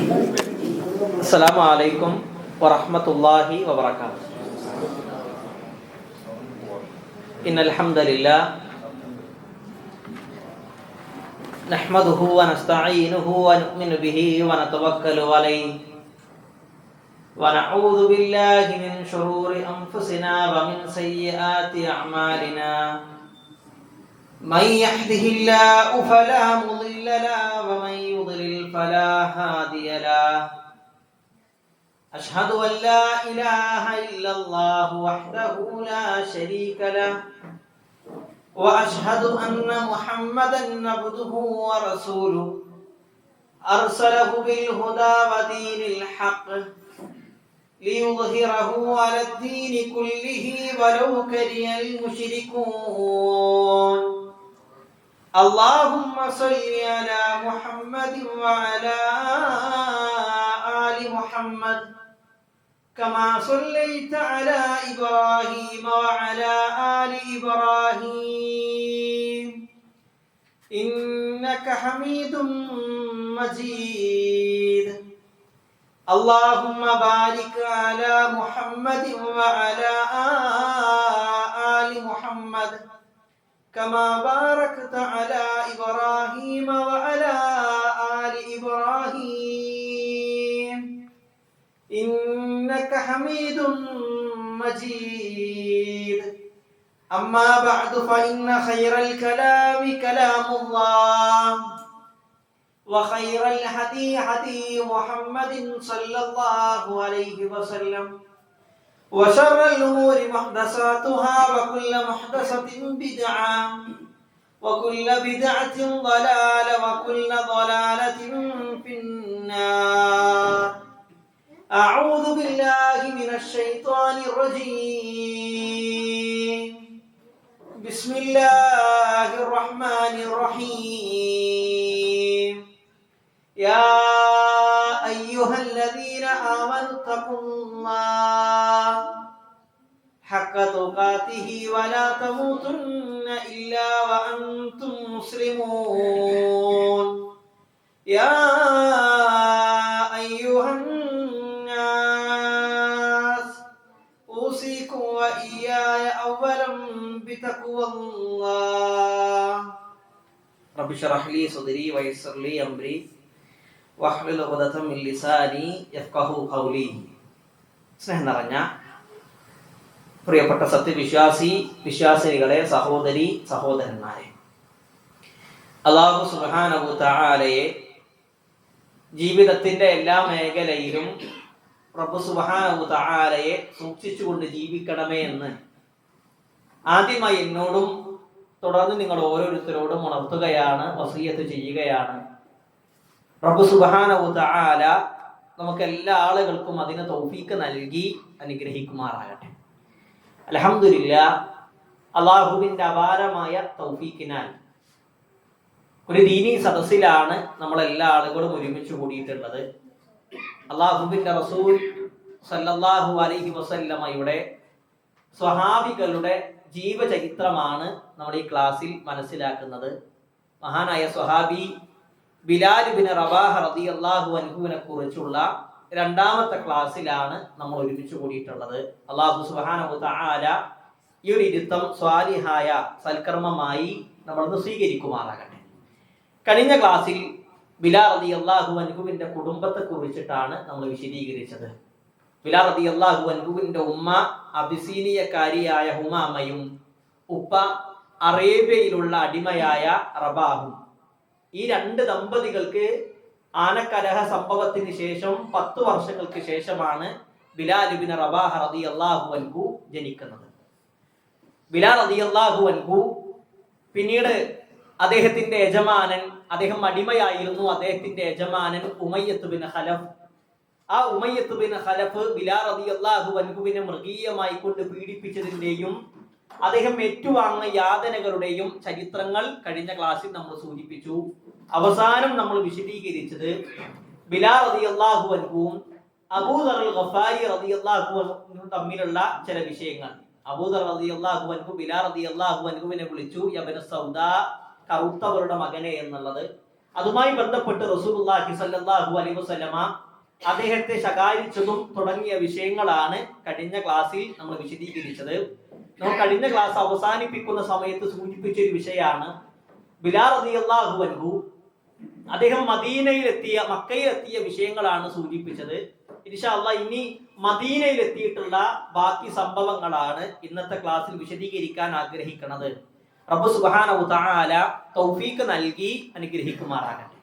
السلام عليكم ورحمة الله وبركاته. إن الحمد لله نحمده ونستعينه ونؤمن به ونتوكل عليه ونعوذ بالله من شرور أنفسنا ومن سيئات أعمالنا. من يهده الله فلا مضل له ومن يضلل فلا هادي له. أشهد أن لا إله إلا الله وحده لا شريك له وأشهد أن محمدا عبده ورسوله أرسله بالهدى ودين الحق ليظهره على الدين كله ولو كره المشركون. اللهم صل على محمد وعلى آل محمد كما صليت على إبراهيم وعلى آل إبراهيم إنك حميد مجيد. اللهم بارك على محمد وعلى آل محمد كما باركت على إبراهيم وعلى آل إبراهيم إنك حميد مجيد. أما بعد فإن خير الكلام كلام الله وخير الهدي هدي محمد صلى الله عليه وسلم وشر الأمور محدثاتها وكل محدثة بدعة وكل بدعة ضلالة وكل ضلالة في النار. أعوذ بالله من الشيطان الرجيم. بسم الله الرحمن الرحيم. يا أيها الذين آمنوا اتقوا الله حق تقاته ولا تموتن إلا وأنتم مسلمون. يا أيها الناس أوصيكم وإياي أولا بتقوى الله. رب اشرح لي صدري ويسر لي أمري വഹ്ലുൽ ഉഖ്ദത മിൻ ലിസാനി യഫ്ഖഹു ഖൗലി. സ്നേഹം നിറഞ്ഞ പ്രിയപ്പെട്ട വിശ്വാസിനികളെ, സഹോദരി സഹോദരന്മാരെ, അല്ലാഹു സുബ്ഹാനഹു തആലയെ ജീവിതത്തിന്റെ എല്ലാ മേഖലയിലും റബ്ബ് സുബ്ഹാനഹു തആലയെ സൂക്ഷിച്ചുകൊണ്ട് ജീവിക്കണമേ എന്ന് ആദ്യമായി എന്നോടും തുടർന്ന് നിങ്ങൾ ഓരോരുത്തരോടും ഉണർത്തുകയാണ്, വസിയ്യത്ത് ചെയ്യുകയാണ്. റബ്ബ് സുബ്ഹാനഹു തആല നമുക്ക് എല്ലാ ആളുകൾക്കും അതിന് തൗഫീക്ക് നൽകി അനുഗ്രഹിക്കുമാറാകട്ടെ. അൽഹംദുലില്ലാ, അല്ലാഹുവിന്റെ അപാരമായ തൗഫീക്കിനാൽ ഒരു ദീനി സദസ്സിലാണ് നമ്മളെല്ലാ ആളുകളും ഒരുമിച്ച് കൂടിയിട്ടുള്ളത്. അല്ലാഹുവിന്റെ റസൂൽ സല്ലല്ലാഹു അലൈഹി വസല്ലമയുടെ സ്വഹാബികളുടെ ജീവചരിത്രമാണ് നമ്മൾ ഈ ക്ലാസ്സിൽ മനസ്സിലാക്കുന്നത്. മഹാനായ സ്വഹാബി ബിലാൽ ഇബ്നു റബാഹ റളിയല്ലാഹു അൻഹുവിനെ കുറിച്ചുള്ള രണ്ടാമത്തെ ക്ലാസ്സിലാണ് നമ്മൾ ഒരുമിച്ച് കൂടിയിട്ടുള്ളത്. അല്ലാഹു സുബ്ഹാനഹു തആല ഈ ഒരു ഇരുത്തം സ്വാലിഹായ സൽക്കർമ്മമായി നമ്മളൊന്ന് സ്വീകരിക്കുമാറാകട്ടെ. കഴിഞ്ഞ ക്ലാസ്സിൽ ബിലാൽ റളിയല്ലാഹു അൻഹുവിന്റെ കുടുംബത്തെ കുറിച്ചിട്ടാണ് നമ്മൾ വിശദീകരിച്ചത്. ബിലാൽ റളിയല്ലാഹു അൻഹുവിന്റെ ഉമ്മ അബിസീനിയക്കാരിയായ ഹുമാമയും ഉപ്പ അറേബ്യയിലുള്ള അടിമയായ റബാഹും. ഈ രണ്ട് ദമ്പതികൾക്ക് ആനക്കലഹ സംഭവത്തിന് ശേഷം 10 വർഷങ്ങൾക്ക് ശേഷമാണ് ബിലാൽ ഇബ്നു റബാഹ റളിയല്ലാഹു അൻഹു ജനിക്കുന്നത്. ബിലാൽ റളിയല്ലാഹു അൻഹു പിന്നീട് അദ്ദേഹത്തിന്റെ യജമാനൻ, അദ്ദേഹം അടിമയായിരുന്നു, അദ്ദേഹത്തിന്റെ യജമാനൻ ഉമയ്യത്ത് ബിൻ ഖലഫ്. ആ ഉമയ്യത്ത് ബിൻ ഖലഫ് ബിലാൽ റളിയല്ലാഹു അൻഹുവിനെ മൃഗീയമായി കൊണ്ട് പീഡിപ്പിച്ചതിന്റെയും അദ്ദേഹം ഏറ്റുവാങ്ങിയ യാതനകളുടെയും ചരിത്രങ്ങൾ കഴിഞ്ഞ ക്ലാസ്സിൽ നമ്മൾ സൂചിപ്പിച്ചു. അവസാനം നമ്മൾ വിശദീകരിച്ചത് ബിലാൽ റളിയല്ലാഹു അൻഹുവും അബൂദർ അൽ ഗഫാരി റളിയല്ലാഹു അൻഹു തമ്മിലുള്ള ചില വിഷയങ്ങൾ. അബൂദർ റളിയല്ലാഹു അൻഹു ബിലാൽ റളിയല്ലാഹു അൻഹുവിനെ വിളിച്ചു യബ്ന സൗദാ, കറുത്തവരുടെ മകനെ എന്നുള്ളത്. അതുമായി ബന്ധപ്പെട്ട് റസൂലുള്ളാഹി സ്വല്ലല്ലാഹു അലൈഹി വസല്ലമ അദ്ദേഹത്തെ ശകാരിച്ചതും തുടങ്ങിയ വിഷയങ്ങളാണ് കഴിഞ്ഞ ക്ലാസ്സിൽ നമ്മൾ വിശദീകരിച്ചത്. നമ്മൾ കഴിഞ്ഞ ക്ലാസ് അവസാനിപ്പിക്കുന്ന സമയത്ത് സൂചിപ്പിച്ച ഒരു വിഷയമാണ് ബിലാൽ റളിയല്ലാഹു അൻഹു അദ്ദേഹം മക്കയിലെത്തിയ വിഷയങ്ങളാണ് സൂചിപ്പിച്ചത്. ഇൻഷാ അല്ലാഹ് ഇനി മദീനയിലെത്തിയിട്ടുള്ള ബാക്കി സംഭവങ്ങളാണ് ഇന്നത്തെ ക്ലാസ്സിൽ വിശദീകരിക്കാൻ ആഗ്രഹിക്കുന്നത്. റബ്ബ് സുബ്ഹാനഹു തആല തൗഫീഖ് നൽകി അനുഗ്രഹിക്കുമാറാകട്ടെ.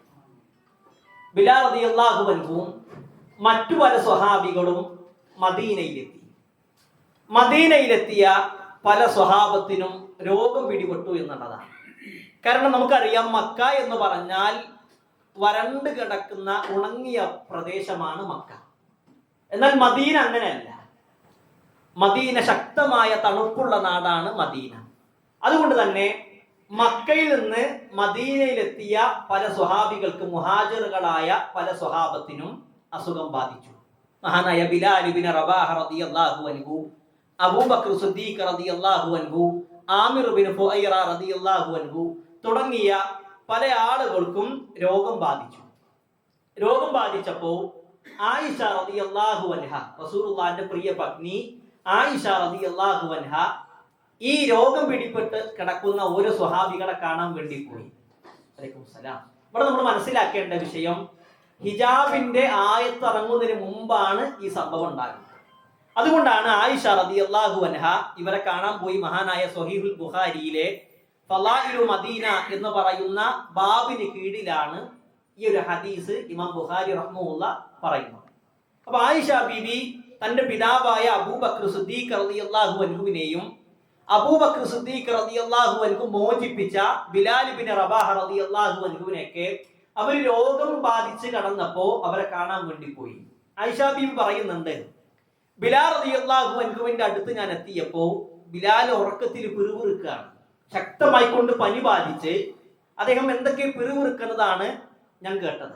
ബിലാൽ റളിയല്ലാഹു അൻഹു മറ്റു പല സ്വഹാബികളും മദീനയിലെത്തിയ പല സ്വഹാബത്തിനും രോഗം പിടിപെട്ടു എന്നുള്ളതാണ്. കാരണം നമുക്കറിയാം, മക്ക എന്ന് പറഞ്ഞാൽ വരണ്ട് കിടക്കുന്ന ഉണങ്ങിയ പ്രദേശമാണ് മക്ക. എന്നാൽ മദീന അങ്ങനെയല്ല. മദീന ശക്തമായ തണുപ്പുള്ള നാടാണ് മദീന. അതുകൊണ്ട് തന്നെ മക്കയിൽ നിന്ന് മദീനയിലെത്തിയ പല സ്വഹാബികൾക്ക്, മുഹാജിറുകളായ പല സ്വഹാബത്തിനും അസുഖം ബാധിച്ചു. മഹാനായ ബിലാൽ ഇബ്നു റബാഹ റളിയല്ലാഹു അൻഹു, അബൂബക്കർ സിദ്ദീഖ് റളിയല്ലാഹു അൻഹു, ആമിർ ഇബ്നു ഫുഐറ റളിയല്ലാഹു അൻഹു തുടങ്ങിയ പല ആളുകൾക്കും രോഗം ബാധിച്ചു. രോഗം ബാധിച്ചപ്പോൾ ആയിഷ റളിയല്ലാഹു അൻഹ, റസൂലുള്ളാഹിന്റെ പ്രിയ പത്നി ആയിഷ റളിയല്ലാഹു അൻഹ ഈ രോഗം പിടിപെട്ട് കിടക്കുന്ന ഓരോ സ്വഹാബികളെ കാണാൻ വേണ്ടി പോയി. അലൈക്കും സലാം. ഇവിടെ നമ്മൾ മനസ്സിലാക്കേണ്ട വിഷയം, ഹിജാബിന്റെ ആയത്ത് ഇറങ്ങുന്നതിന് മുമ്പാണ് ഈ സംഭവം ഉണ്ടാകുന്നത്. അതുകൊണ്ടാണ് ആയിഷ റളിയല്ലാഹു അൻഹ ഇവരെ കാണാൻ പോയി. മഹാനായ സ്വഹീഹുൽ ബുഖാരിയിലെ ഫളായിലു മദീന എന്ന് പറയുന്ന ബാബിന് കീഴിലാണ് ഈ ഒരു ഹദീസ് ഇമാം ബുഖാരി റഹ്മഹുല്ലാഹ് പറയുന്നത്. അപ്പൊ ആയിഷ ബീവി തന്റെ പിതാവായ അബൂബക്കർ സിദ്ദീഖ് റളിയല്ലാഹു അൻഹുവിനെയും അബൂബക്കർ സിദ്ദീഖ് റളിയല്ലാഹു അൻഹു മോചിപ്പിച്ച ബിലാൽ ഇബ്നു റബാഹ റളിയല്ലാഹു അൻഹുവിനെയൊക്കെ അവർ രോഗം ബാധിച്ച് കടന്നപ്പോ അവരെ കാണാൻ വേണ്ടി പോയി. ആയിഷ ബീവി പറയുന്നുണ്ട്, ബിലാൽ റളിയല്ലാഹു അൻഹുവിന്റെ അടുത്ത് ഞാൻ എത്തിയപ്പോ ബിലാൽ ഉറക്കത്തിൽ പിറുപിറുക്കുകയാണ്. ശക്തമായി കൊണ്ട് പനി ബാധിച്ച് അദ്ദേഹം എന്തൊക്കെ പിറുപിറുക്കുന്നതാണ് ഞാൻ കേട്ടത്.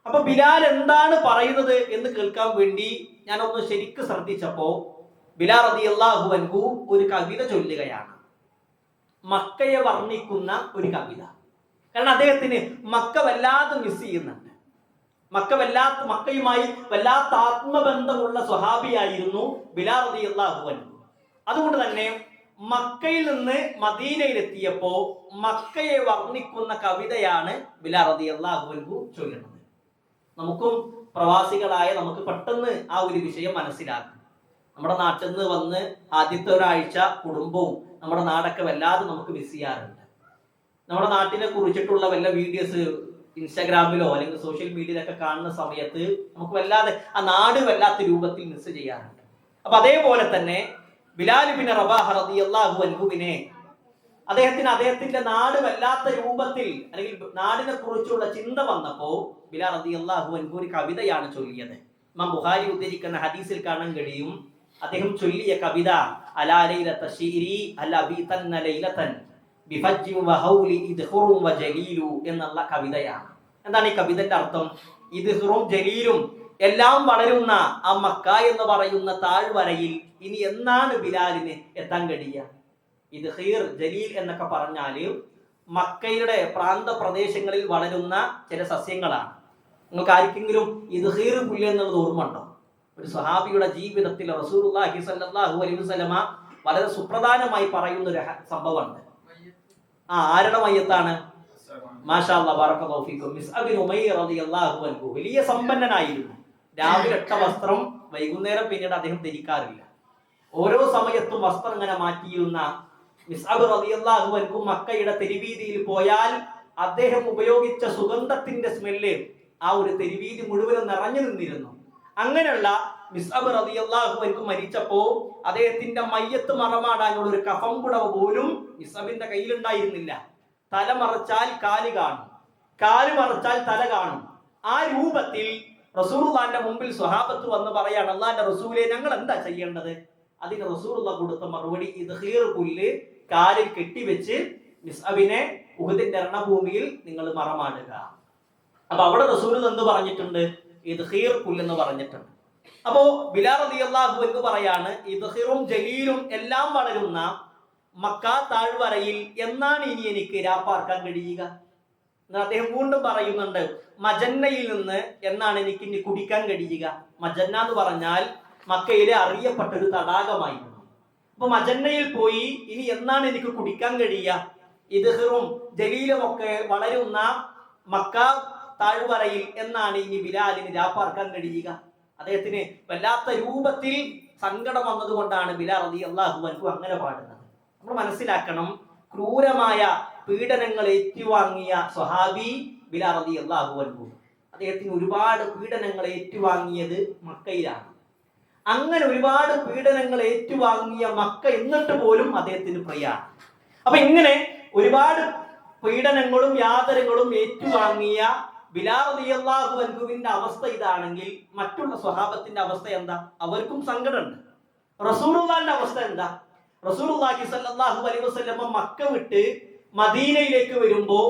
അപ്പൊ ബിലാൽ എന്താണ് പറയുന്നത് എന്ന് കേൾക്കാൻ വേണ്ടി ഞാൻ ഒന്ന് ശരിക്കും ശ്രദ്ധിച്ചപ്പോ ബിലാൽ റളിയല്ലാഹു അൻഹു ഒരു കവിത ചൊല്ലുകയാണ്. മക്കയെ വർണ്ണിക്കുന്ന ഒരു കവിത. കാരണം അദ്ദേഹത്തിന് മക്ക വല്ലാതെ മിസ് ചെയ്യുന്നുണ്ട്. മക്കയുമായി വല്ലാത്ത ആത്മബന്ധമുള്ള സ്വഹാബിയായിരുന്നു ബിലാൽ റളിയല്ലാഹു അൻഹു. അതുകൊണ്ട് തന്നെ മക്കയിൽ നിന്ന് മദീനയിലെത്തിയപ്പോ മക്കയെ വർണ്ണിക്കുന്ന കവിതയാണ് ബിലാൽ റളിയല്ലാഹു അൻഹു ചൊല്ലുന്നത്. നമുക്കും പ്രവാസികളായ നമുക്ക് പെട്ടെന്ന് ആ ഒരു വിഷയം മനസ്സിലാക്കും. നമ്മുടെ നാട്ടിൽ നിന്ന് വന്ന് ആദ്യത്തെ ഒരാഴ്ച കുടുംബവും നമ്മുടെ നാടൊക്കെ വല്ലാതെ നമുക്ക് മിസ് ചെയ്യാറുണ്ട്. നമ്മുടെ നാട്ടിനെ കുറിച്ചിട്ടുള്ള വല്ല വീഡിയോസ് ഇൻസ്റ്റാഗ്രാമിലോ അല്ലെങ്കിൽ സോഷ്യൽ മീഡിയയിലൊക്കെ കാണുന്ന സമയത്ത് നമുക്ക് വല്ലാതെ ആ നാട് വല്ലാത്ത രൂപത്തിൽ മിസ് ചെയ്യാറുണ്ട്. അപ്പൊ അതേപോലെ തന്നെ ബിലാൽ ഇബ്നു റബാഹ റളിയല്ലാഹു അൻഹുവിനെ അദ്ദേഹത്തിന്റെ നാട് വല്ലാത്ത രൂപത്തിൽ അല്ലെങ്കിൽ നാടിനെ കുറിച്ചുള്ള ചിന്ത വന്നപ്പോ ബിലാൽ റളിയല്ലാഹു അൻഹു ഒരു കവിതയാണ് ചൊല്ലിയത്. ഇമാം ബുഖാരി ഉദ്ധരിക്കുന്ന ഹദീസിൽ കാണാൻ കഴിയും, അദ്ദേഹം ചൊല്ലിയ കവിത അലാ ലൈലത ശീരി അലബിതന്ന ലൈലതൻ ബിഫജ്ജി വഹൗലി ഇദ്ഖുറും വജലീലു എന്നുള്ള കവിതയാണ്. എന്താണ് ഈ കവിതന്റെ അർത്ഥം? ഇദ്ഖുറും ജലീലും എല്ലാം വളരുന്ന ആ മക്ക എന്ന് പറയുന്ന താഴ്വരയിൽ ഇനി എന്നാണ് ബിലാലിന് എത്താൻ കഴിയുക? ഇദ്ഖീർ, ജലീൽ എന്നൊക്കെ പറഞ്ഞാല് മക്കയുടെ പ്രാന്ത പ്രദേശങ്ങളിൽ വളരുന്ന ചില സസ്യങ്ങളാണ്. നിങ്ങൾക്ക് ആർക്കെങ്കിലും ഇദ്ഖീർ പുല്ല് എന്നുള്ളത് ഓർമ്മ ഉണ്ടോ? ഒരു സ്വഹാബിയുടെ ജീവിതത്തിൽ റസൂലുള്ളാഹി സ്വല്ലല്ലാഹു അലൈഹി വസല്ലമ വളരെ സുപ്രധാനമായി പറയുന്ന ഒരു സംഭവമുണ്ട്. ആരുടെ മയ്യത്താണ്? മാഷാ അല്ലാഹ് ബറകല്ലാഹു ഫീക്കും. മിസ്അബ് ബിൻ ഉമൈർ റളിയല്ലാഹു അൻഹു വലിയ സമ്പന്നനായിരുന്നു. രാവിലെ ഇട്ട വസ്ത്രം വൈകുന്നേരം പിന്നീട് അദ്ദേഹം ധരിക്കാറില്ല. ഓരോ സമയത്തും വസ്ത്രം ഇങ്ങനെ മാറ്റിയിരുന്ന മിസ്അബ് റളിയല്ലാഹു അൻഹു മക്കയുടെ തെരുവീതിയിൽ പോയാൽ അദ്ദേഹം ഉപയോഗിച്ച സുഗന്ധത്തിന്റെ സ്മെല്ല് ആ ഒരു തെരുവീതി മുഴുവനും നിറഞ്ഞു നിന്നിരുന്നു. അങ്ങനെയുള്ള മിസ്അബ് റളിയല്ലാഹു അൻഹു മരിച്ചപ്പോ അദ്ദേഹത്തിന്റെ മയ്യത്ത് മറമാടാനുള്ള ഒരു കഫം കുടവ് പോലും മിസ്അബിന്റെ കയ്യിലുണ്ടായിരുന്നില്ല. തല മറച്ചാൽ കാല് കാണും, കാല് മറച്ചാൽ തല കാണും. ആ രൂപത്തിൽ റസൂലുള്ളാഹിന്റെ മുമ്പിൽ സ്വഹാബത്ത് വന്ന് പറയാണ്, അല്ലാഹുവിന്റെ റസൂലേ, ഞങ്ങൾ എന്താ ചെയ്യേണ്ടത്? അതിന് റസൂലുള്ളാഹി കൊടുത്ത മറുപടി, ഇദ്ഖീർ പുല്ല് കാലിൽ കെട്ടിവെച്ച് മിസ്അബിനെ ഉഹുദിന്റെ രണഭൂമിയിൽ നിങ്ങൾ മറമാടുക. അപ്പൊ അവിടെ റസൂൽ എന്ത് പറഞ്ഞിട്ടുണ്ട്? ഇദ്ഖീർ പുല്ല് എന്ന് പറഞ്ഞിട്ടുണ്ട്. അപ്പോ ബിലാൽ റളിയല്ലാഹു അൻഹു പറയാണ്, ഇദ്ഖീറും ജലീലും എല്ലാം വളരുന്ന മക്ക താഴ്വരയിൽ എന്നാണ് ഇനി എനിക്ക് രാപ്പാർക്കാൻ കഴിയുക? എന്നാൽ അദ്ദേഹം വീണ്ടും പറയുന്നുണ്ട്, മജന്നയിൽ നിന്ന് എന്നാണ് എനിക്ക് ഇനി കുടിക്കാൻ കഴിയുക. മജന്ന എന്ന് പറഞ്ഞാൽ മക്കയിലെ അറിയപ്പെട്ട ഒരു തടാകമായിരുന്നു. അപ്പൊ മജന്നയിൽ പോയി ഇനി എന്നാണ് എനിക്ക് കുടിക്കാൻ കഴിയുക? ഇദ്ഹിറും ജലീലും ഒക്കെ വളരുന്ന മക്ക താഴ്വരയിൽ എന്നാണ് ഇനി ബിലാലിന് രാപ്പാർക്കാൻ കഴിയുക? അദ്ദേഹത്തിന് വല്ലാത്ത രൂപത്തിൽ സങ്കടം വന്നതുകൊണ്ടാണ് ബിലാൽ റളിയല്ലാഹു അൻഹു അങ്ങനെ പാടുന്നത്. നമ്മൾ മനസ്സിലാക്കണം, ക്രൂരമായ പീഡനങ്ങൾ ഏറ്റുവാങ്ങിയ സ്വഹാബി ബിലാൽ റളിയല്ലാഹു അൻഹു. അദ്ദേഹത്തിന് ഒരുപാട് പീഡനങ്ങൾ ഏറ്റുവാങ്ങിയത് മക്കയിലാണ്. അങ്ങനെ ഒരുപാട് പീഡനങ്ങൾ ഏറ്റുവാങ്ങിയ മക്ക എന്നിട്ട് പോലും അദ്ദേഹത്തിന് പ്രിയാണ്. അപ്പൊ ഇങ്ങനെ ഒരുപാട് പീഡനങ്ങളും യാതനകളും ഏറ്റുവാങ്ങിയ ബിലാൽ റളിയല്ലാഹു അൻഹുവിന്റെ അവസ്ഥ ഇതാണെങ്കിൽ മറ്റുള്ള സ്വഹാബത്തിന്റെ അവസ്ഥ എന്താ? അവർക്കും സങ്കടമുണ്ട്. റസൂലുള്ളാഹിന്റെ അവസ്ഥ എന്താ? റസൂലുള്ളാഹി സ്വല്ലല്ലാഹു അലൈഹി വസല്ലം മക്ക വിട്ട് മദീനയിലേക്ക് വരുമ്പോ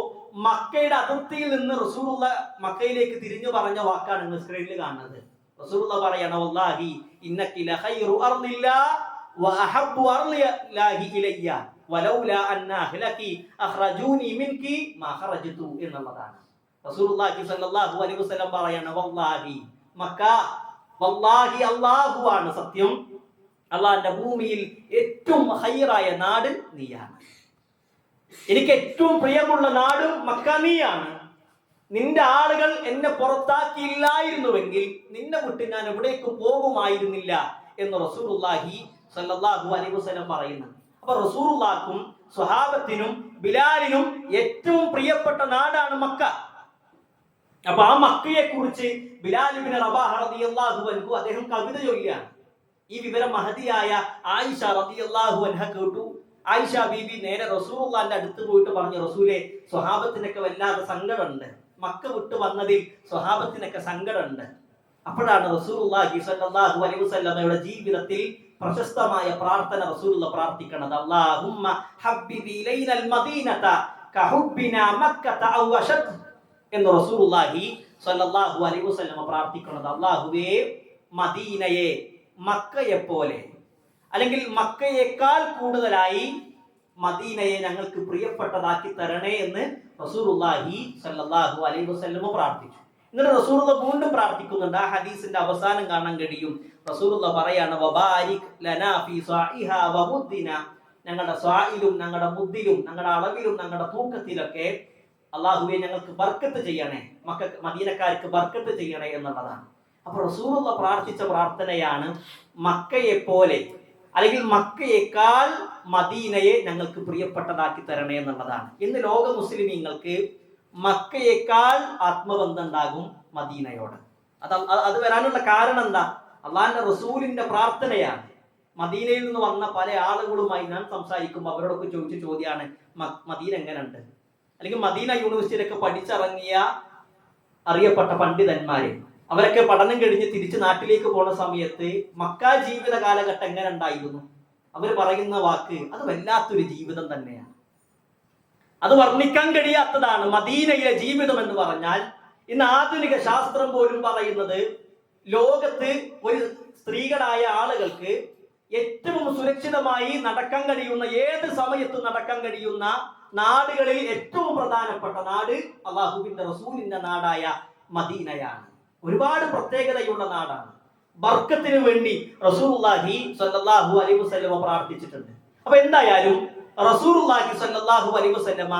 മക്കയുടെ അതിർത്തിയിൽ നിന്ന് റസൂലുള്ള മക്കയിലേക്ക് തിരിഞ്ഞു പറഞ്ഞ വാക്കാണ് നിങ്ങൾ സ്ക്രീനിൽ കാണുന്നത്. റസൂലുള്ള പറയണ, വല്ലാഹി ഇന്നകി ലഖൈറു അർളില്ലാഹി വഅഹബ്ബു അർളില്ലാഹി ഇലയ്യ വലൗലാ അന്ന അഹ്ലകി അഖ്റജൂനി മിൻകി മാ ഖറജ്തു എന്നുള്ളതാണ്. റസൂലുള്ളാഹി സ്വല്ലല്ലാഹു അലൈഹി വസല്ലം പറയണ, വല്ലാഹി മക്ക, വല്ലാഹി അല്ലാഹു ആണ് സത്യം, അള്ളാഹുവിന്റെ ഭൂമിയിൽ ഏറ്റവും ഖൈറായ നാട് നീയാണ്. എനിക്ക് ഏറ്റവും പ്രിയമുള്ള നാടും മക്ക നീയാണ്. നിന്റെ ആളുകൾ എന്നെ പുറത്താക്കിയില്ലായിരുന്നുവെങ്കിൽ നിന്നെ വിട്ട് ഞാൻ എവിടേക്കും പോകുമായിരുന്നില്ല എന്ന് റസൂലുള്ളാഹി സ്വല്ലല്ലാഹു അലൈഹി വസല്ലം പറയുന്നു. അപ്പൊ റസൂലുള്ളാഹിക്കും സ്വഹാബത്തിനും ബിലാലിനും ഏറ്റവും പ്രിയപ്പെട്ട നാടാണ് മക്ക. അപ്പൊ ആ മക്കയെ കുറിച്ച് ബിലാൽ ഇബ്നു റബാഹ റളിയല്ലാഹു അൻഹു അദ്ദേഹം കവിത ചൊല്ലിയാണ്. ഈ വിവരം മഹദിയായ ആയിഷ റളിയല്ലാഹു അൻഹ കേട്ടു. ആയിഷ ബീബി നേരെ റസൂലുള്ളാഹിന്റെ അടുത്ത് പോയിട്ട് പറഞ്ഞു, റസൂലെ, സ്വഹാബത്തിനൊക്കെ വല്ലാതെ സങ്കടമുണ്ട്, മക്ക വിട്ട് വന്നതിൽ സ്വഹാബത്തിനൊക്കെ സങ്കടമുണ്ട്. അപ്പോഴാണ് റസൂലുള്ളാഹി സ്വല്ലല്ലാഹു അലൈഹി വസല്ലമയുടെ ജീവിതത്തിൽ പ്രശസ്തമായ പ്രാർത്ഥന റസൂലുള്ള പ്രാർത്ഥിക്കുന്നത്. അല്ലാഹുമ്മ ഹബ്ബിബി ഇലൈനൽ മദീനത കഹുബ്ബിനാ മക്കത ഔ അശദ് എന്ന് റസൂലുള്ളാഹി സ്വല്ലല്ലാഹു അലൈഹി വസല്ലമ പ്രാർത്ഥിക്കുന്നത്. അല്ലാഹുവേ, മദീനയെ മക്കയെ പോലെ അല്ലെങ്കിൽ മക്കയേക്കാൾ കൂടുതലായി മദീനയെ ഞങ്ങൾക്ക് പ്രിയപ്പെട്ടതാക്കി തരണേ എന്ന് റസൂലുള്ളാഹി സ്വല്ലല്ലാഹു അലൈഹി വസല്ലമ പ്രാർത്ഥിച്ചു. എന്നിട്ട് റസൂലുള്ള വീണ്ടും പ്രാർത്ഥിക്കുന്നുണ്ട്. ആ ഹദീസിന്റെ അവസാനം കാണാൻ കഴിയും. റസൂലുള്ള പറയാണ്, വബാരിക് ലനാ ഫീ സ്വാഇഹാ വമുദ്ദിന, ഞങ്ങളുടെ സ്വായിലും ഞങ്ങളുടെ മുദ്ദിലും ഞങ്ങളുടെ അളവിലും ഞങ്ങളുടെ തൂക്കത്തിലൊക്കെ അല്ലാഹുവേ ഞങ്ങൾക്ക് ബർക്കത്ത് ചെയ്യണേ, മദീനക്കാർക്ക് ബർക്കത്ത് ചെയ്യണേ എന്നുള്ളതാണ്. അപ്പൊ റസൂലുള്ള പ്രാർത്ഥിച്ച പ്രാർത്ഥനയാണ് മക്കയെ പോലെ അല്ലെങ്കിൽ മക്കയേക്കാൾ മദീനയെ ഞങ്ങൾക്ക് പ്രിയപ്പെട്ടതാക്കി തരണേ എന്നുള്ളതാണ്. ഇന്ന് ലോക മുസ്ലിമീങ്ങൾക്ക് മക്കയേക്കാൾ ആത്മബന്ധം ഉണ്ടാകും മദീനയോട്. അത് വരാനുള്ള കാരണം എന്താ? അള്ളാഹിന്റെ റസൂലിന്റെ പ്രാർത്ഥനയാണ്. മദീനയിൽ നിന്ന് വന്ന പല ആളുകളുമായി ഞാൻ സംസാരിക്കുമ്പോൾ അവരോടൊക്കെ ചോദിച്ച ചോദ്യമാണ്, മദീന എങ്ങനെയുണ്ട്? അല്ലെങ്കിൽ മദീന യൂണിവേഴ്സിറ്റിയിലൊക്കെ പഠിച്ചിറങ്ങിയ അറിയപ്പെട്ട പണ്ഡിതന്മാര് അവരൊക്കെ പഠനം കഴിഞ്ഞ് തിരിച്ച് നാട്ടിലേക്ക് പോണ സമയത്ത് മക്ക ജീവിത കാലഘട്ടം എങ്ങനെ ഉണ്ടായിരുന്നു? അവർ പറയുന്ന വാക്ക്, അത് വല്ലാത്തൊരു ജീവിതം തന്നെയാണ്, അത് വർണ്ണിക്കാൻ കഴിയാത്തതാണ് മദീനയിലെ ജീവിതം എന്ന് പറഞ്ഞാൽ. ഇന്ന് ആധുനിക ശാസ്ത്രം പോലും പറയുന്നത് ലോകത്ത് ഒരു സ്ത്രീകളായ ആളുകൾക്ക് ഏറ്റവും സുരക്ഷിതമായി നടക്കാൻ കഴിയുന്ന, ഏത് സമയത്തും നടക്കാൻ കഴിയുന്ന നാടുകളിൽ ഏറ്റവും പ്രധാനപ്പെട്ട നാട് അല്ലാഹുവിന്റെ റസൂലിന്റെ നാടായ മദീനയാണ്. ഒരുപാട് പ്രത്യേകതയുള്ള നാടാണ്. ബർക്കത്തിന് വേണ്ടി റസൂലുള്ളാഹി സ്വല്ലല്ലാഹു അലൈഹി വസല്ലമ പ്രാർത്ഥിച്ചിട്ടുണ്ട്. അപ്പൊ എന്തായാലും റസൂലുള്ളാഹി സ്വല്ലല്ലാഹു അലൈഹി വസല്ലമ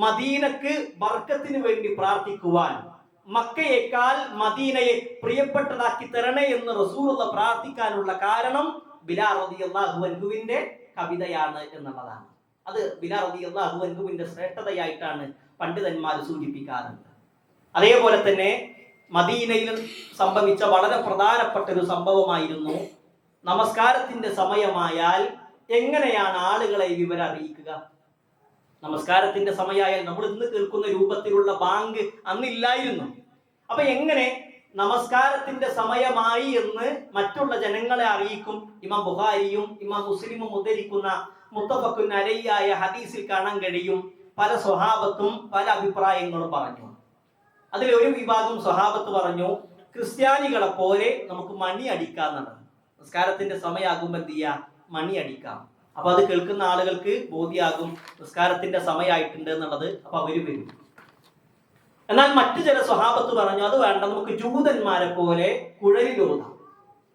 മദീനക്ക് ബർക്കത്തിന് വേണ്ടി പ്രാർത്ഥിക്കുവാൻ, മക്കയേക്കാൾ മദീനയെ പ്രിയപ്പെട്ടതാക്കി തരണേ എന്ന് റസൂലുള്ള പ്രാർത്ഥിക്കാനുള്ള കാരണം ബിലാൽ റളിയല്ലാഹു അൻഹുവിന്റെ കവിതയാണ് എന്നുള്ളതാണ്. അത് ബിലാൽ റളിയല്ലാഹു അൻഹുവിന്റെ ശ്രേഷ്ഠതയായിട്ടാണ് പണ്ഡിതന്മാർ സൂചിപ്പിക്കാറുണ്ട്. അതേപോലെ തന്നെ മദീനയിൽ സംഭവിച്ച വളരെ പ്രധാനപ്പെട്ട ഒരു സംഭവമായിരുന്നു, നമസ്കാരത്തിന്റെ സമയമായാൽ എങ്ങനെയാണ് ആളുകളെ വിവരം അറിയിക്കുക? നമസ്കാരത്തിന്റെ സമയമായാൽ നമ്മൾ ഇന്ന് കേൾക്കുന്ന രൂപത്തിലുള്ള ബാങ്ക് അന്നില്ലായിരുന്നു. അപ്പൊ എങ്ങനെ നമസ്കാരത്തിന്റെ സമയമായി എന്ന് മറ്റുള്ള ജനങ്ങളെ അറിയിക്കും? ഇമാം ബുഖാരിയും ഇമാം മുസ്ലിമും ഉദ്ധരിക്കുന്ന മുത്തഫഖുൻ അലൈഹിയായ ഹദീസിൽ കാണാൻ കഴിയും, പല സ്വഹാബത്തും പല അഭിപ്രായങ്ങളും പറഞ്ഞു. അതിൽ ഒരു വിഭാഗം സ്വഹാബത്ത് പറഞ്ഞു, ക്രിസ്ത്യാനികളെ പോലെ നമുക്ക് മണി അടിക്കാന്നുള്ളത്. നിസ്കാരത്തിന്റെ സമയമാകുമ്പോൾ എന്ത് ചെയ്യാം? മണി അടിക്കാം. അപ്പൊ അത് കേൾക്കുന്ന ആളുകൾക്ക് ബോധ്യാകും നിസ്കാരത്തിന്റെ സമയമായിട്ടുണ്ട് എന്നുള്ളത്. അപ്പൊ അവര് വരും. എന്നാൽ മറ്റു ചില സ്വഹാബത്ത് പറഞ്ഞു അത് വേണ്ട, നമുക്ക് ജൂതന്മാരെ പോലെ കുഴലിലൂതാം.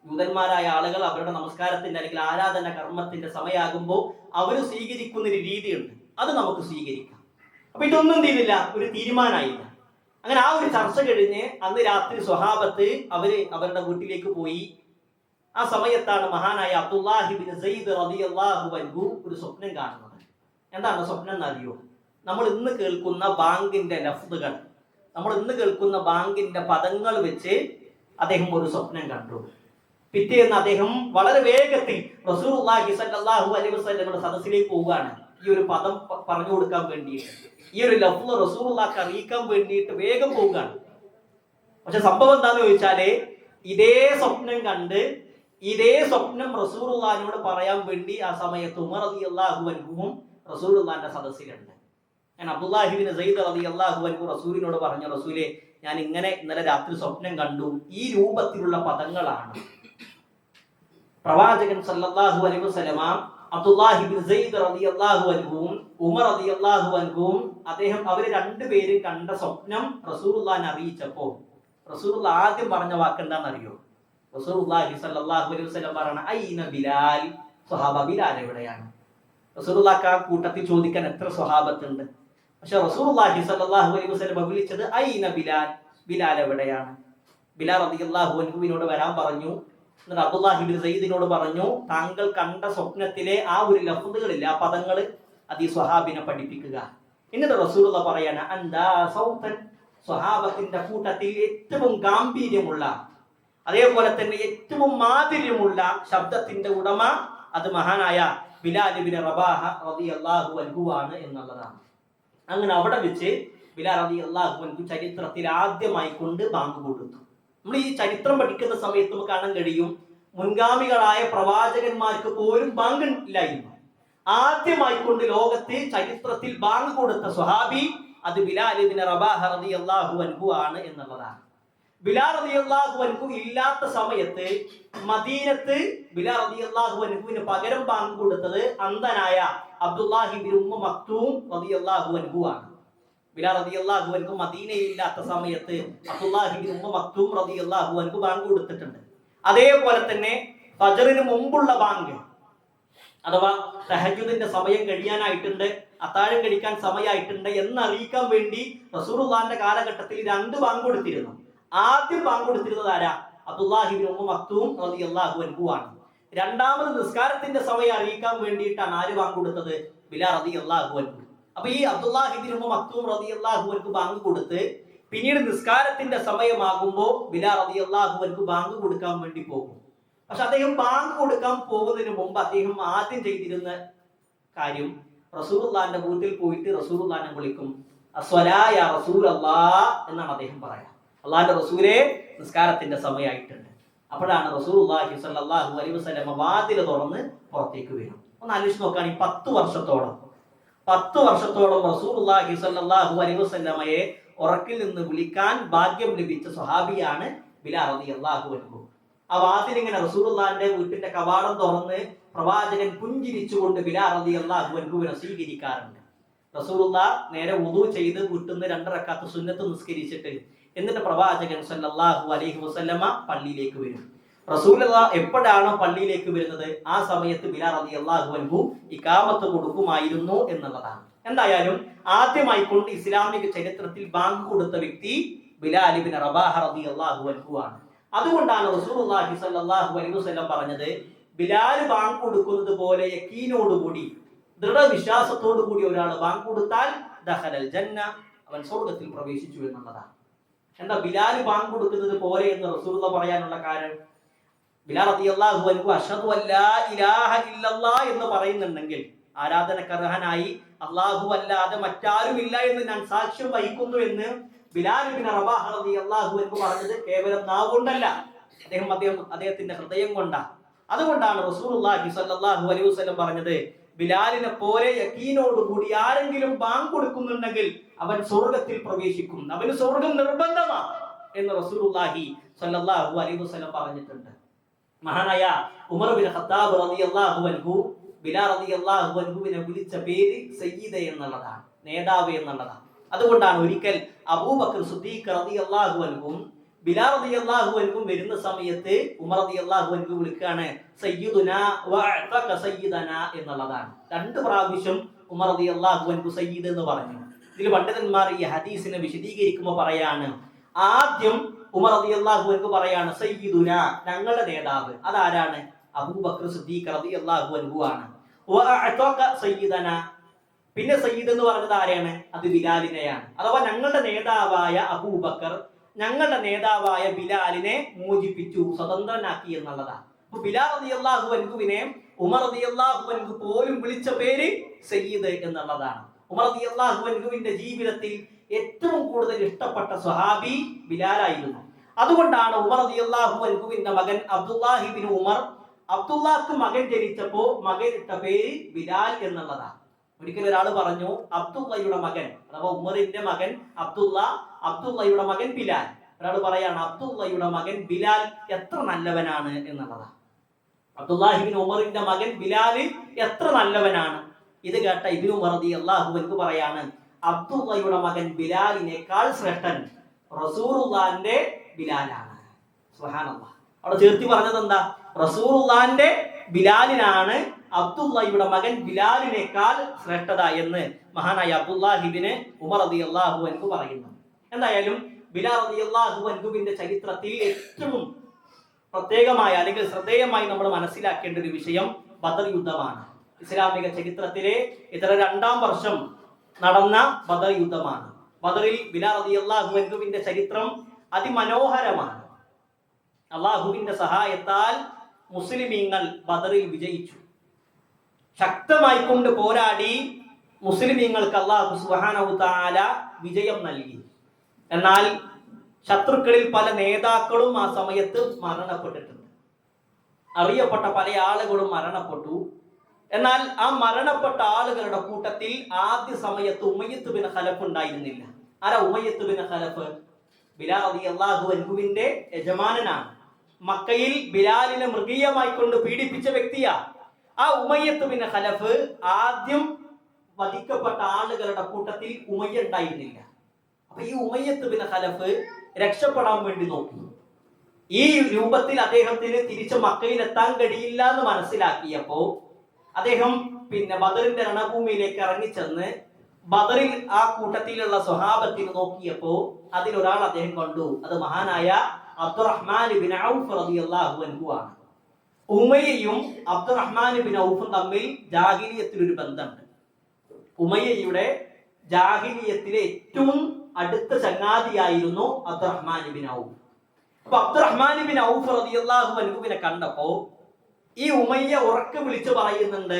ജൂതന്മാരായ ആളുകൾ അവരുടെ നമസ്കാരത്തിന്റെ അല്ലെങ്കിൽ ആരാധന കർമ്മത്തിന്റെ സമയമാകുമ്പോൾ അവർ സ്വീകരിക്കുന്ന ഒരു രീതിയുണ്ട്, അത് നമുക്ക് സ്വീകരിക്കാം. അപ്പൊ ഇതൊന്നും ചെയ്തില്ല, ഒരു തീരുമാനമായില്ല. അങ്ങനെ ആ ഒരു ചർച്ച കഴിഞ്ഞ് അന്ന് രാത്രി സ്വഹാബത്ത് അവരുടെ വീട്ടിലേക്ക് പോയി. ആ സമയത്താണ് മഹാനായ അബ്ദുല്ലാഹി ബിൻ സയ്യിദ് റളിയല്ലാഹു അൻഹു ഒരു സ്വപ്നം കാണുന്നത്. എന്താണ് സ്വപ്നം എന്നറിയോ? നമ്മൾ ഇന്ന് കേൾക്കുന്ന ബാങ്കിന്റെ ലഫ്ദുകൾ, നമ്മൾ ഇന്ന് കേൾക്കുന്ന ബാങ്കിന്റെ പദങ്ങൾ വെച്ച് അദ്ദേഹം ഒരു സ്വപ്നം കണ്ടു. പിറ്റേന്ന് അദ്ദേഹം വളരെ വേഗത്തിൽ റസൂലുള്ളാഹി സ്വല്ലല്ലാഹു അലൈഹി വസല്ലമയുടെ സദസ്സിലേക്ക് പോവുകയാണ്. ഈ ഒരു പദം പറഞ്ഞു കൊടുക്കാൻ വേണ്ടിയിട്ട്, ഈ ഒരു ലഫ്ള് റസൂലുള്ളാഹിക്ക് അറിയിക്കാൻ വേണ്ടിയിട്ട് വേഗം പോവുകയാണ്. പക്ഷെ സംഭവം എന്താന്ന് ചോദിച്ചാല്, ഇതേ സ്വപ്നം കണ്ട് ഇതേ സ്വപ്നം റസൂലുള്ളാഹിനോട് പറയാൻ വേണ്ടി ആ സമയത്ത് ഉമർ റളിയല്ലാഹു അൻഹുവും റസൂലുള്ളാഹിന്റെ സദസ്സിലുണ്ട്. ഞാൻ അബ്ദുല്ലാഹി ബിൻ സയ്യിദ് റളിയല്ലാഹു അൻഹു റസൂലിനോട് പറഞ്ഞു, റസൂലേ, ഞാൻ ഇങ്ങനെ ഇന്നലെ രാത്രി സ്വപ്നം കണ്ടു, ഈ രൂപത്തിലുള്ള പദങ്ങളാണ്. പ്രവാചകൻ സല്ലല്ലാഹു അലൈഹി വസല്ലമ അബ്ദുല്ലാഹി ബിൻ സയ്യിദ് റളിയല്ലാഹു അൻഹുവും ഉമർ റളിയല്ലാഹു അൻഹുവും അവർ രണ്ടുപേരും കണ്ട സ്വപ്നം റസൂലുള്ളാഹിനെ അറിയിച്ചപ്പോൾ റസൂലുള്ളാഹി ആദ്യം പറഞ്ഞ വാക്ക് എന്താണെന്നറിയോ? റസൂലുള്ളാഹി സ്വല്ലല്ലാഹു അലൈഹി വസല്ലം പറയണ ഐന ബിലാൽ, സ്വഹാബ ബിലാൽ എവിടെയാണ്? റസൂലുള്ളാഹിക്ക് ആ കൂട്ടത്തിൽ ചോദിക്കാൻ എത്ര സ്വഹാബത്തുണ്ട്. പക്ഷെ റസൂലുള്ളാഹി സ്വല്ലല്ലാഹു അലൈഹി വസല്ലം വിളിച്ചത് ഐന ബിലാൽ, ബിലാൽ എവിടെയാണ്? ബിലാൽ റളിയല്ലാഹു അൻഹുവിനോട് വരാൻ പറഞ്ഞു. എന്നിട്ട് അബ്ദുല്ലാഹി ബിൻ സയ്യിദിനോട് പറഞ്ഞു, താങ്കൾ കണ്ട സ്വപ്നത്തിലെ ആ ഒരു ലഫ്ദുകളില്ല, ആ പദങ്ങൾ അത് ഈ സ്വഹാബിനെ പഠിപ്പിക്കുക. എന്നിട്ട് റസൂലുള്ളാഹി പറയാണ്, അന്താ സൗതൻ, സ്വഹാബത്തിന്റെ കൂട്ടത്തിൽ ഏറ്റവും ഗാംഭീര്യമുള്ള, അതേപോലെ തന്നെ ഏറ്റവും മാധുര്യമുള്ള ശബ്ദത്തിന്റെ ഉടമ അത് മഹാനായ ബിലാൽ ഇബ്നു റബാഹ റളിയല്ലാഹു അൻഹു ആണ് എന്നുള്ളതാണ്. അങ്ങനെ അവിടെ വെച്ച് ബിലാൽ റളിയല്ലാഹു അൻഹു ചരിത്രത്തിൽ ആദ്യമായി കൊണ്ട് ബാങ്ക് കൊടുത്തു. നമ്മൾ ഈ ചരിത്രം പഠിക്കുന്ന സമയത്ത് നമുക്ക് കാണാൻ കഴിയും, മുൻഗാമികളായ പ്രവാചകന്മാർക്ക് പോലും ബാങ്ക് ഇല്ലായിരുന്നു. ആദ്യമായി കൊണ്ട് ലോകത്ത് ചരിത്രത്തിൽ ബാങ്ക് കൊടുത്ത സ്വഹാബി അത് ബിലാൽ ഇബ്നു റബാഹ റളിയല്ലാഹു അൻഹു ആണ് എന്നുള്ളതാണ്. ബിലാൽ റളിയല്ലാഹു അൻഹു ഇല്ലാത്ത സമയത്ത് മദീനത്ത് ബിലാൽ റളിയല്ലാഹു അൻഹുവിന് പകരം ബാങ്ക് കൊടുത്തത് അന്ധനായ അബ്ദുല്ലാഹി ഇബ്നു ഉമ്മ മക്തൂം റളിയല്ലാഹു അൻഹു ആണ്. ബിലാൽ റളിയല്ലാഹു അൻഹു മദീനയിൽ ഇല്ലാത്ത സമയത്ത് അബ്ദുല്ലാഹി ഇബ്നു ഉമ്മ മക്തൂം റളിയല്ലാഹു അൻഹു ബാങ്ക് കൊടുത്തിട്ടുണ്ട്. അതേപോലെ തന്നെ ഫജ്റിന് മുമ്പുള്ള ബാങ്ക്, അഥവാ തഹജ്ജുദിന്റെ സമയം കഴിയാനായിട്ടുണ്ട്, അത്താഴം കഴിക്കാൻ സമയമായിട്ടുണ്ട് എന്നറിയിക്കാൻ വേണ്ടി റസൂലുള്ളാഹിന്റെ കാലഘട്ടത്തിൽ രണ്ട് ബാങ്ക് കൊടുത്തിരുന്നു. ആദ്യം ബാങ്ക് കൊടുത്തിരുന്നത് ആരാ? അബ്ദുല്ലാഹി ഇബ്നു ഉമ്മ മക്തൂം റളിയല്ലാഹു അൻഹു ആണ്. രണ്ടാമത് നിസ്കാരത്തിന്റെ സമയം അറിയിക്കാൻ വേണ്ടിയിട്ടാണ് ആര് ബാങ്ക് കൊടുത്തത്? ബിലാൽ റളിയല്ലാഹു അൻഹു. അപ്പൊ ഈ അബ്ദുല്ലാഹി ഇബ്നു ഉമ്മ മക്തൂം റളിയല്ലാഹു അൻഹു ബാങ്ക് കൊടുത്ത് പിന്നീട് നിസ്കാരത്തിന്റെ സമയമാകുമ്പോൾ ബിലാൽ റളിയല്ലാഹു അൻഹു ബാങ്ക് കൊടുക്കാൻ വേണ്ടി പോകും. പക്ഷെ അദ്ദേഹം ബാങ്ക് കൊടുക്കാൻ പോകുന്നതിന് മുമ്പ് അദ്ദേഹം ആദ്യം ചെയ്തിരുന്ന കാര്യം, റസൂലുള്ളാഹിന്റെ വീട്ടിൽ പോയിട്ട് റസൂലുള്ളാഹിനെ വിളിക്കും. അസ്വലാ യാ റസൂലല്ലാഹ് എന്നാണ് അദ്ദേഹം പറയാ. അള്ളാഹിന്റെ റസൂലേ, നിസ്കാരത്തിന്റെ സമയമായിട്ടുണ്ട്. അപ്പോഴാണ് റസൂലുള്ളാഹി സ്വല്ലല്ലാഹു അലൈഹി വസല്ലം വാതിൽ തുറന്ന് പുറത്തേക്ക് വരും. ഒന്ന് ആലോചിച്ച് നോക്കുകയാണെങ്കിൽ 10 വർഷത്തോളം റസൂലുള്ളാഹി സ്വല്ലല്ലാഹു അലൈഹി വസല്ലമയെ ഉറക്കിൽ നിന്ന് വിളിക്കാൻ ഭാഗ്യം ലഭിച്ച സ്വഹാബിയാണ് ബിലാൽ റളിയല്ലാഹു അൻഹു. ആ വാതിൽ ഇങ്ങനെ റസൂലുള്ളാഹിന്റെ വീട്ടിന്റെ കവാടം തുറന്ന് പ്രവാചകൻ പുഞ്ചിരിച്ചുകൊണ്ട് ബിലാൽ റളിയല്ലാഹു അൻഹുവിനെ സ്വീകരിക്കാറുണ്ട്. റസൂലുള്ളാഹ് നേരെ വുദു ചെയ്ത് വീട്ടിൽ നിന്ന് 2 റക്അത്ത് സുന്നത്ത് നിസ്കരിച്ചിട്ട് എന്നിട്ട് പ്രവാചകൻ സല്ലല്ലാഹു അലൈഹി വസല്ലമ പള്ളിയിലേക്ക് വരും. റസൂലുള്ളാഹ് എപ്പോഴാണ് പള്ളിയിലേക്ക് വരുന്നത്, ആ സമയത്ത് ബിലാൽ റളിയല്ലാഹു അൻഹു ഇഖാമത്ത് കൊടുക്കുമായിരുന്നു എന്നുള്ളതാണ്. എന്തായാലും ആദ്യമായി കൊണ്ട് ഇസ്ലാമിക ചരിത്രത്തിൽ ബാങ്ക് കൊടുത്ത വ്യക്തി ബിലാൽ ഇബ്നു റബാഹ റളിയല്ലാഹു അൻഹു ആണ്. അതുകൊണ്ടാണ് റസൂലുള്ളാഹി സ്വല്ലല്ലാഹു അലൈഹി വസല്ലം പറഞ്ഞത്, ബിലാൽ ബാങ്ക് കൊടുക്കുന്നത് പോലെ യഖീനോടുകൂടി, ദൃഢവിശ്വാസത്തോടു കൂടി ഒരാൾ ബാങ്ക് കൊടുത്താൽ ദഖലൽ ജന്ന, അവൻ സ്വർഗ്ഗത്തിൽ പ്രവേശിച്ചു എന്നുള്ളതാണ്. എന്താ ബിലാൽ ബാങ്ക് കൊടുക്കുന്നത് പോലെ എന്ന് റസൂലുള്ളാഹി പറയാനുള്ള കാരണം? ബിലാൽ റളിയല്ലാഹു അൻഹു അഷ്ഹദു അല്ലാ ഇലാഹ ഇല്ലല്ലാഹ് എന്ന് പറയുന്നുണ്ടെങ്കിൽ, ആരാധനക്കർഹനായി അല്ലാഹു അല്ലാതെ മറ്റാരുമില്ല എന്ന് ഞാൻ സാക്ഷ്യം വഹിക്കുന്നു എന്ന് ബിലാൽ ഇബ്നു റബാഹ റളിയല്ലാഹു അൻഹു പറഞ്ഞത് കേവലം നാവുകൊണ്ടല്ല, അദ്ദേഹത്തിന്റെ ഹൃദയം കൊണ്ടാണ്. അതുകൊണ്ടാണ് റസൂലുള്ളാഹി സ്വല്ലല്ലാഹു അലൈഹി വസല്ലം പറഞ്ഞത്, ബിലാലിനെ പോലെ യഖീനോടുകൂടി ആരെങ്കിലും ബാങ്ക് കൊടുക്കുന്നുണ്ടെങ്കിൽ അവൻ സ്വർഗ്ഗത്തിൽ പ്രവേശിക്കും, അവന് സ്വർഗ്ഗം നിർബന്ധമാണ് എന്ന് റസൂലുള്ളാഹി സ്വല്ലല്ലാഹു അലൈഹി വസല്ലം പറഞ്ഞിട്ടുണ്ട്. മഹാനായ ഉമർ ബിൻ ഖത്താബ് റളിയല്ലാഹു അൻഹു ബിലാൽ റളിയല്ലാഹു അൻഹുവിനെ വിളിച്ച പേര് സയ്യിദ എന്നുള്ളതാണ്, നേതാവ് എന്നുള്ളതാണ്. അതുകൊണ്ടാണ് ഒരിക്കൽ അബൂബക്കർ സിദ്ദീഖ് റളിയല്ലാഹു അൻഹും ബിലാൽ റളിയല്ലാഹു അൻഹും വരുന്ന സമയത്ത് ഉമർ റളിയല്ലാഹു അൻഹു വിളിക്കുകയാണ് സയ്യിദുനാ വഅതക സയ്യിദനാ എന്നുള്ളതാണ്. 2 പ്രാവശ്യം ഉമർ റളിയല്ലാഹു അൻഹു സയ്യിദ് എന്ന് പറഞ്ഞു. ഇതിൽ പണ്ഡിതന്മാർ ഈ ഹദീസിനെ വിശദീകരിക്കുമ്പോൾ പറയാണ്, ആദ്യം ഉമർ റളിയല്ലാഹു അൻഹു പറയാണ് സയ്യിദുനാ, ഞങ്ങളുടെ നേതാവ്. അതാരാണ്? അബൂബക്കർ സിദ്ദീഖ് റളിയല്ലാഹു അൻഹു ആണ്. വഅതക സയ്യിദനാ, പിന്നെ സയ്യിദ് എന്ന് പറഞ്ഞത് ആരെയാണ്? അത് ബിലാലിനെയാണ്. അഥവാ ഞങ്ങളുടെ നേതാവായ അബൂബക്കർ ഞങ്ങളുടെ നേതാവായ ബിലാലിനെ മോചിപ്പിച്ചു, സ്വതന്ത്രനാക്കി എന്നുള്ളതാണ്. അപ്പൊ ബിലാൽ റളിയല്ലാഹു അൻഹുവിനെ ഉമർ റളിയല്ലാഹു അൻഹു പോലും വിളിച്ച പേര് സയ്യിദ് എന്നുള്ളതാണ്. ഉമർ റളിയല്ലാഹു അൻഹുവിന്റെ ജീവിതത്തിൽ ഏറ്റവും കൂടുതൽ ഇഷ്ടപ്പെട്ട സ്വഹാബി ബിലാലായിരുന്നു. അതുകൊണ്ടാണ് ഉമർ റളിയല്ലാഹു അൻഹുവിന്റെ മകൻ അബ്ദുല്ലാഹി ഇബ്നു ഉമർ, അബ്ദുല്ലാഹ്ക്ക് മകൻ ജനിച്ചപ്പോ മകനിട്ട പേര് ബിലാൽ എന്നുള്ളതാണ്. ഒരിക്കൽ ഒരാൾ പറഞ്ഞു, അബ്ദുള്ളയുടെ മകൻ അഥവാ ഉമറിന്റെ മകൻ അബ്ദുള്ള, അബ്ദുള്ളയുടെ മകൻ ബിലാൽ. ഒരാൾ പറയാണ് അബ്ദുള്ളയുടെ മകൻ ബിലാൽ എത്ര നല്ലവനാണ് എന്നുള്ളതാണ്. അബ്ദുല്ലാഹി ഇബ്നു ഉമറിന്റെ മകൻ ബിലാൽ എത്ര നല്ലവനാണ്. ഇത് കേട്ട ഇബ്നു ഉമർ റളിയല്ലാഹു അൻഹു പറയാണ്, അബ്ദുള്ളയുടെ മകൻ ബിലാലിനേക്കാൾ ശ്രേഷ്ഠൻ റസൂലുള്ളാഹിന്റെ ബിലാലാണ്. സുബ്ഹാനല്ലാഹ്. അവിടെ ചേർത്തി പറഞ്ഞത് എന്താ? റസൂലുള്ളാഹിന്റെ ബിലാലിനാണ് അബ്ദുള്ളയുടെ മകൻ ബിലാലിനേക്കാൾ ശ്രേഷ്ഠത എന്ന് മഹാനായ അബ്ദുല്ലാഹി ഇബ്നു ഉമർ റളിയല്ലാഹു അൻഹു പറയുന്നു. എന്തായാലും ബിലാൽ റളിയല്ലാഹു അൻഹുവിന്റെ ചരിത്രത്തിൽ ഏറ്റവും പ്രത്യേകമായ അല്ലെങ്കിൽ ശ്രദ്ധേയമായി നമ്മൾ മനസ്സിലാക്കേണ്ട ഒരു വിഷയം ബദർ യുദ്ധമാണ്. ഇസ്ലാമിക ചരിത്രത്തിലെ ഇതര 2ാം വർഷം നടന്ന ബദർ യുദ്ധമാണ്. ബദറിൽ ബിലാൽ റളിയല്ലാഹു അൻഹുവിന്റെ ചരിത്രം അതിമനോഹരമാണ്. അള്ളാഹുവിന്റെ സഹായത്താൽ മുസ്ലിമീങ്ങൾ ബദറിൽ വിജയിച്ചു. ശക്തമായി കൊണ്ട് പോരാടി മുസ്ലിമീങ്ങൾക്ക് അല്ലാഹു സുബ്ഹാനഹു തആല വിജയം നൽകി. എന്നാൽ ശത്രുക്കളിൽ പല നേതാക്കളും ആ സമയത്ത് മരണപ്പെട്ടിട്ടുണ്ട്. അറിയപ്പെട്ട പല ആളുകളും മരണപ്പെട്ടു. എന്നാൽ ആ മരണപ്പെട്ട ആളുകളുടെ കൂട്ടത്തിൽ ആദ്യ സമയത്ത് ഉമയ്യത്ത് ബിൻ ഖലഫ് ഉണ്ടായിരുന്നില്ല. ആരാ ഉമയ്യത്ത് ബിൻ ഖലഫ്? ബിലാൽ റളിയല്ലാഹു അൻഹുവിന്റെ യജമാനനാണ്. മക്കയിൽ ബിലാലിനെ മൃഗീയമായി കൊണ്ട് പീഡിപ്പിച്ച വ്യക്തിയാ. ആ ഉമയ്യത്ത് ബിൻ ഖലഫ് ആദ്യം വധിക്കപ്പെട്ട ആളുകളുടെ കൂട്ടത്തിൽ ഉമയ്യ ഉണ്ടായിരുന്നില്ല. അപ്പൊ ഈ ഉമയ്യത്ത് ബിൻ ഖലഫ് രക്ഷപ്പെടാൻ വേണ്ടി നോക്കി. ഈ രൂപത്തിൽ അദ്ദേഹത്തിന് തിരിച്ച് മക്കയിൽ എത്താൻ കഴിയില്ല എന്ന് മനസ്സിലാക്കിയപ്പോ അദ്ദേഹം ബദറിന്റെ രണഭൂമിയിലേക്ക് ഇറങ്ങിച്ചെന്ന് ബദറിൽ ആ കൂട്ടത്തിലുള്ള സ്വഹാബത്തിന് നോക്കിയപ്പോ അതിലൊരാൾ അദ്ദേഹം കണ്ടു. അത് മഹാനായ അബ്ദുറഹ്മാൻ ഇബ്നു ഔഫ് റളിയല്ലാഹു അൻഹു ആണ്. ഉമയ്യയും അബ്ദുറഹ്മാൻ ഇബ്നു ഔഫും തമ്മിൽ ജാഹിലിയത്തിൽ ഒരു ബന്ധമുണ്ട്. ഉമയ്യയുടെ ജാഹിലിയത്തിലെ ഏറ്റവും അടുത്ത ചങ്ങാതിയായിരുന്നു അബ്ദുറഹ്മാൻ ഇബ്നു ഔഫ്. അപ്പൊ അബ്ദുറഹ്മാൻ ഇബ്നു ഔഫ് റളിയല്ലാഹു അൻഹുവിനെ കണ്ടപ്പോ ഈ ഉമയ്യ ഉറക്കെ വിളിച്ചു പറയുന്നുണ്ട്,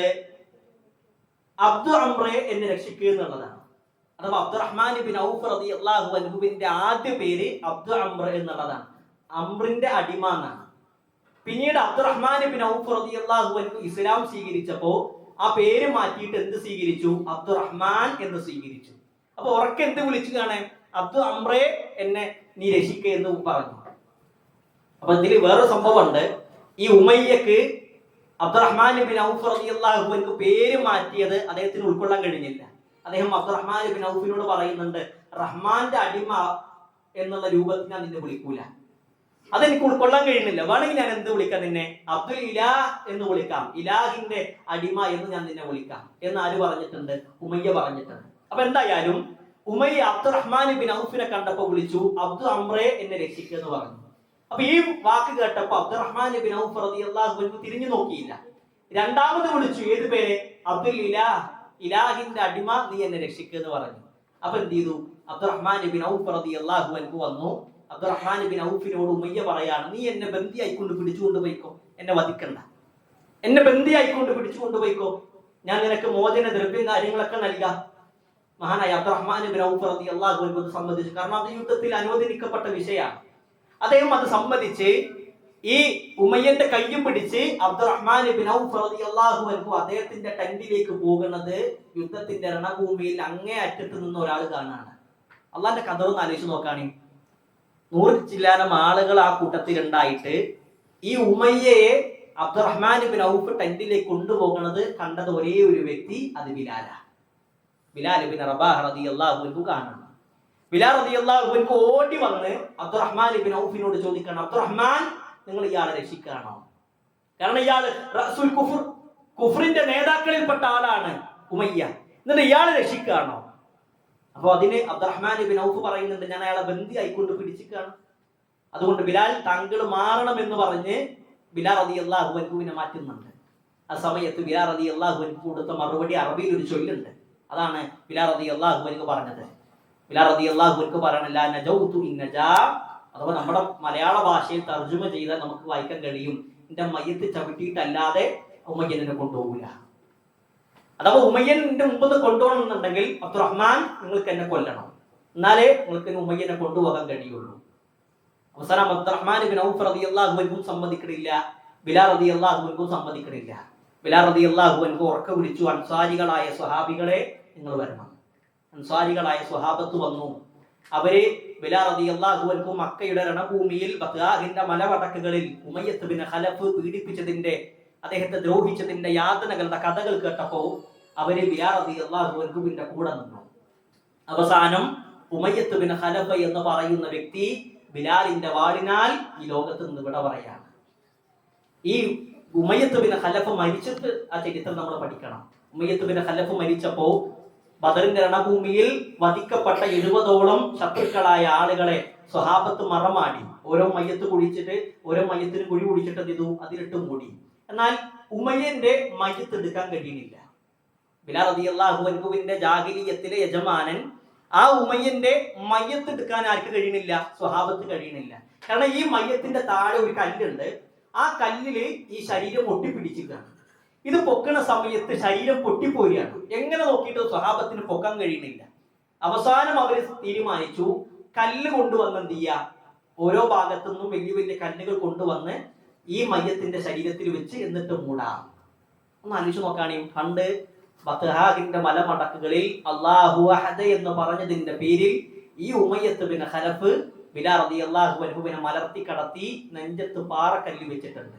അബ്ദു അംറെ എന്നെ രക്ഷിക്കുക എന്നുള്ളതാണ്. അഥവാ അബ്ദുറഹ്മാൻ ഇബ്നു ഔഫ് റളിയല്ലാഹു അൻഹുവിന്റെ ആദ്യ പേര് അബ്ദു അംർ എന്നുള്ളതാണ്. അംറിന്റെ അടിമ എന്നാണ്. പിന്നീട് അബ്ദുറഹ്മാൻ ഇബ്നു ഔഫ് റളിയല്ലാഹു അൻഹു ഇസ്ലാം സ്വീകരിച്ചപ്പോ ആ പേര് മാറ്റിയിട്ട് എന്ത് സ്വീകരിച്ചു? അബ്ദുറഹ്മാൻ എന്ന് സ്വീകരിച്ചു. അപ്പൊ ഉറക്കെ എന്ത് വിളിച്ചു കാണാൻ? അബ്ദു അംറെ എന്നെ നീ രക്ഷിക്കുക എന്ന് പറഞ്ഞു. അപ്പൊ ഇതിൽ വേറെ സംഭവം ഉണ്ട്. ഈ ഉമയ്യക്ക് അബ്ദുറഹ്മാൻ ഇബ്നു ഔഫ് റളിയല്ലാഹു അൻഹു പേര് മാറ്റിയത് അദ്ദേഹത്തിന് ഉൾക്കൊള്ളാൻ കഴിഞ്ഞില്ല. അദ്ദേഹം അബ്ദുറഹ്മാൻ ഇബ്നു ഔഫിനോട് പറയുന്നുണ്ട്, റഹ്മാന്റെ അടിമ എന്നുള്ള രൂപത്തിൽ ഞാൻ നിന്നെ വിളിക്കൂല, അതെനിക്ക് ഉൾക്കൊള്ളാൻ കഴിയുന്നില്ല. വേണമെങ്കിൽ ഞാൻ എന്ത് വിളിക്കാം? നിന്നെ അബ്ദുൽ ഇലാഹ് എന്ന് വിളിക്കാം, ഇലാഹിന്റെ അടിമ എന്ന് ഞാൻ നിന്നെ വിളിക്കാം എന്ന് ആര് പറഞ്ഞിട്ടുണ്ട്? ഉമയ്യ പറഞ്ഞിട്ടുണ്ട്. അപ്പൊ എന്തായാലും ഉമയ്യ അബ്ദുറഹ്മാൻ ഇബ്നു ഔഫിനെ കണ്ടപ്പോ വിളിച്ചു, അബ്ദു അംറെ എന്നെ രക്ഷിക്കുക എന്ന് പറഞ്ഞു. അപ്പൊ ഈ വാക്ക് കേട്ടപ്പോ അബ്ദുറഹ്മാൻ ഇബ്നു ഔഫ് റളിയല്ലാഹു അൻഹു തിരിഞ്ഞു നോക്കിയില്ല. രണ്ടാമത് വിളിച്ചു, ഏത് പേര്? അബ്ദുൽ ഇലാഹ്, ഇലാഹിന്റെ അടിമ, നീ എന്നെ രക്ഷിക്കുക എന്ന് പറഞ്ഞു. അപ്പൊ എന്ത് ചെയ്തു? അബ്ദുറഹ്മാൻ ഇബ്നു ഔഫ് റളിയല്ലാഹു അൻഹു വന്നു. അബ്ദുറഹ്മാൻ ഇബ്നു ഔഫിനോട് ഉമയ്യ പറയാണ്, നീ എന്നെ ബന്ദിയായിക്കൊണ്ട് പിടിച്ചുകൊണ്ട് പോയിക്കോ, എന്നെ വധിക്കണ്ട, എന്നെ ബന്ദിയായിക്കൊണ്ട് പിടിച്ചുകൊണ്ട് പോയിക്കോ, ഞാൻ നിനക്ക് മോചന ദ്രവ്യം കാര്യങ്ങളൊക്കെ നൽകാം. മഹാനായ അബ്ദുറഹ്മാൻ ഇബ്നു ഔഫ് റളിയല്ലാഹു അൻഹു സമ്മതിച്ചു. കാരണം അത് യുദ്ധത്തിൽ അനുവദിക്കപ്പെട്ട വിഷയമാണ്. അദ്ദേഹം അത് സമ്മതിച്ച് ഈ ഉമയ്യന്റെ കയ്യും പിടിച്ച് അബ്ദുറഹ്മാൻ ഇബ്നു ഔഫ് റളിയല്ലാഹു അൻഹു അദ്ദേഹത്തിന്റെ ടെന്റിലേക്ക് പോകുന്നത് യുദ്ധത്തിന്റെ രണഭൂമിയിൽ അങ്ങേ അറ്റത്ത് നിന്ന് ഒരാൾ കാണാണ്. അള്ളാന്റെ കഥ ആലോചിച്ച് നോക്കാണ്. 100 ചില്ലാനം ആളുകൾ ആ കൂട്ടത്തിൽ ഉണ്ടായിട്ട് ഈ ഉമയ്യയെ അബ്ദുറഹ്മാൻ ഇബ്നു ഔഫ് ടെന്റിലേക്ക് കൊണ്ടുപോകുന്നത് കണ്ടത് ഒരേ ഒരു വ്യക്തി, അത് ബിലാല. ബിലാൽ ഇബ്നു റബാഹ് റളിയല്ലാഹു അൻഹു കാണണം. ബിലാൽ റളിയല്ലാഹു അൻഹു ഓടി വന്ന് അബ്ദുറഹ്മാൻ ഇബ്നു ഔഫിനോട് ചോദിക്കണം, അബ്ദുറഹ്മാൻ, നിങ്ങൾ ഇയാളെ രക്ഷിക്കാണോ? കാരണം ഇയാൾ റഅസുൽ കുഫർ, കുഫറിന്റെ നേതാക്കളിൽപ്പെട്ട ആളാണ് ഉമയ്യ, എന്നിട്ട് ഇയാളെ രക്ഷിക്കാണോ? അപ്പൊ അതിന് അബ്ദുറഹ്മാൻ ഇബ്നു ഔഫ് പറയുന്നുണ്ട്, ഞാൻ അയാളെ ബന്ദിയായിക്കൊണ്ട് പിടിച്ചിക്കാണ്. അതുകൊണ്ട് ബിലാൽ, താങ്കൾ മാറണം എന്ന് പറഞ്ഞ് ബിലാൽ റളിയല്ലാഹു അൻഹുവിനെ മാറ്റുന്നുണ്ട്. ആ സമയത്ത് ബിലാൽ റളിയല്ലാഹു അൻഹു കൊടുത്ത മറുപടി അറബിയിൽ ഒരു ചൊല്ലുണ്ട്. അതാണ് ബിലാൽ റളിയല്ലാഹു അൻഹു പറഞ്ഞത്. ബിലാൽ റളിയല്ലാഹു അൻഹു പറയണ നജൗതു ഇൻ നജാ, അഥവാ നമ്മുടെ മലയാള ഭാഷയിൽ തർജുമ ചെയ്താൽ നമുക്ക് വായിക്കാൻ കഴിയും, എന്റെ മയ്യത്ത് ചവിട്ടിയിട്ടല്ലാതെ ഉമയ്യനെ കൊണ്ടുപോകില്ല. അഥവാ ഉമയ്യന്റെ മുമ്പ് കൊണ്ടുപോകണമെന്നുണ്ടെങ്കിൽ അബ്ദുറഹ്മാൻ, നിങ്ങൾക്ക് എന്നെ കൊല്ലണം, എന്നാലേ നിങ്ങൾക്ക് ഉമയ്യനെ കൊണ്ടുപോകാൻ കഴിയുള്ളൂ. അവസാനം അബ്ദുറഹ്മാൻ ഇബ്നു ഔഫ് റളിയല്ലാഹു അൻഹു സമ്മതിക്കണില്ല, ബിലാൽ റളിയല്ലാഹു അൻഹു സമ്മതിക്കണില്ല. ബിലാൽ റളിയല്ലാഹു അൻഹു ഉറക്കെ വിളിച്ചു, അൻസാരികളായ സ്വഹാബികളെ നിങ്ങൾ വരണം. അൻസാരികളായ സ്വഹാബത്ത് വന്നു. അവര് ബിലാൽ റളിയല്ലാഹു അൻഹു മക്കയുടെ രണഭൂമിയിൽ ബത്ഗാഹിന്റെ മലവടക്കുകളിൽ ഉമയ്യത്ത് ബിൻ ഖലഫ് പീഡിപ്പിച്ചതിന്റെ, അദ്ദേഹത്തെ ദ്രോഹിച്ചതിന്റെ യാതനകളുടെ കഥകൾ കേട്ടപ്പോ അവര് ബിലാൽ റളിയല്ലാഹു അൻഹുവിന്റെ കൂടെ നിന്നു. അവസാനം ഉമയ്യത്ത് ബിൻ ഖലഫ് എന്ന് പറയുന്ന വ്യക്തി ബിലാലിന്റെ വാളിനാൽ ഈ ലോകത്ത് നിന്ന് വിട പറയാണ്. ഈ ഉമയ്യത്ത് ബിൻ ഖലഫ് മരിച്ചിട്ട് ആ ചരിത്രം നമ്മൾ പഠിക്കണം. ഉമയ്യത്ത് ബിൻ ഖലഫ് മരിച്ചപ്പോ ബദറിന്റെ രണഭൂമിയിൽ വധിക്കപ്പെട്ട 70ഓളം ശത്രുക്കളായ ആളുകളെ സ്വഹാബത്ത് മറമാടി. ഓരോ മയ്യത്ത് കുഴിച്ചിട്ട്, ഓരോ മയ്യത്തിന് കുഴി കുഴിച്ചിട്ട് ചെയ്തു, അതിലിട്ട് മൂടി. എന്നാൽ ഉമയ്യന്റെ മയ്യത്ത് എടുക്കാൻ കഴിയുന്നില്ല. ബിലാൽ റളിയല്ലാഹു അൻഹുവിന്റെ ജാഹിലിയ്യത്തിലെ യജമാനൻ ആ ഉമയ്യന്റെ മയ്യത്ത് എടുക്കാൻ ആർക്ക് കഴിയണില്ല? സ്വഹാബത്ത് കഴിയണില്ല. കാരണം ഈ മയ്യത്തിന്റെ താഴെ ഒരു കല്ലുണ്ട്, ആ കല്ലില് ഈ ശരീരം ഒട്ടിപ്പിടിച്ചിട്ടാണ്. ഇത് പൊക്കണ സമയത്ത് ശരീരം പൊട്ടിപ്പോരുകയാണ്. എങ്ങനെ നോക്കിയിട്ട് സ്വഹാബത്തിന് പൊക്കാൻ കഴിയണില്ല. അവസാനം അവർ തീരുമാനിച്ചു, കല്ല് കൊണ്ടുവന്ന് എന്ത് ചെയ്യുക, ഓരോ ഭാഗത്തു നിന്നും വലിയ വലിയ കല്ലുകൾ കൊണ്ടുവന്ന് ഈ മയ്യത്തിന്റെ ശരീരത്തിൽ വെച്ച് എന്നിട്ട് മൂടാം. ഒന്ന് ആലോചിച്ച് നോക്കുകയാണെ, പണ്ട് ബത്ഗാഹിന്റെ മലമടക്കുകളിൽ അല്ലാഹു അഹദ് എന്ന് പറഞ്ഞതിന്റെ പേരിൽ ഈ ഉമയ്യത്ത് ബിൻ ഖലഫ് ബിലാൽ റളിയല്ലാഹു അൻഹുവിനെ മലർത്തി കടത്തി നെഞ്ചത്ത് പാറക്കല്ല് വെച്ചിട്ടുണ്ട്.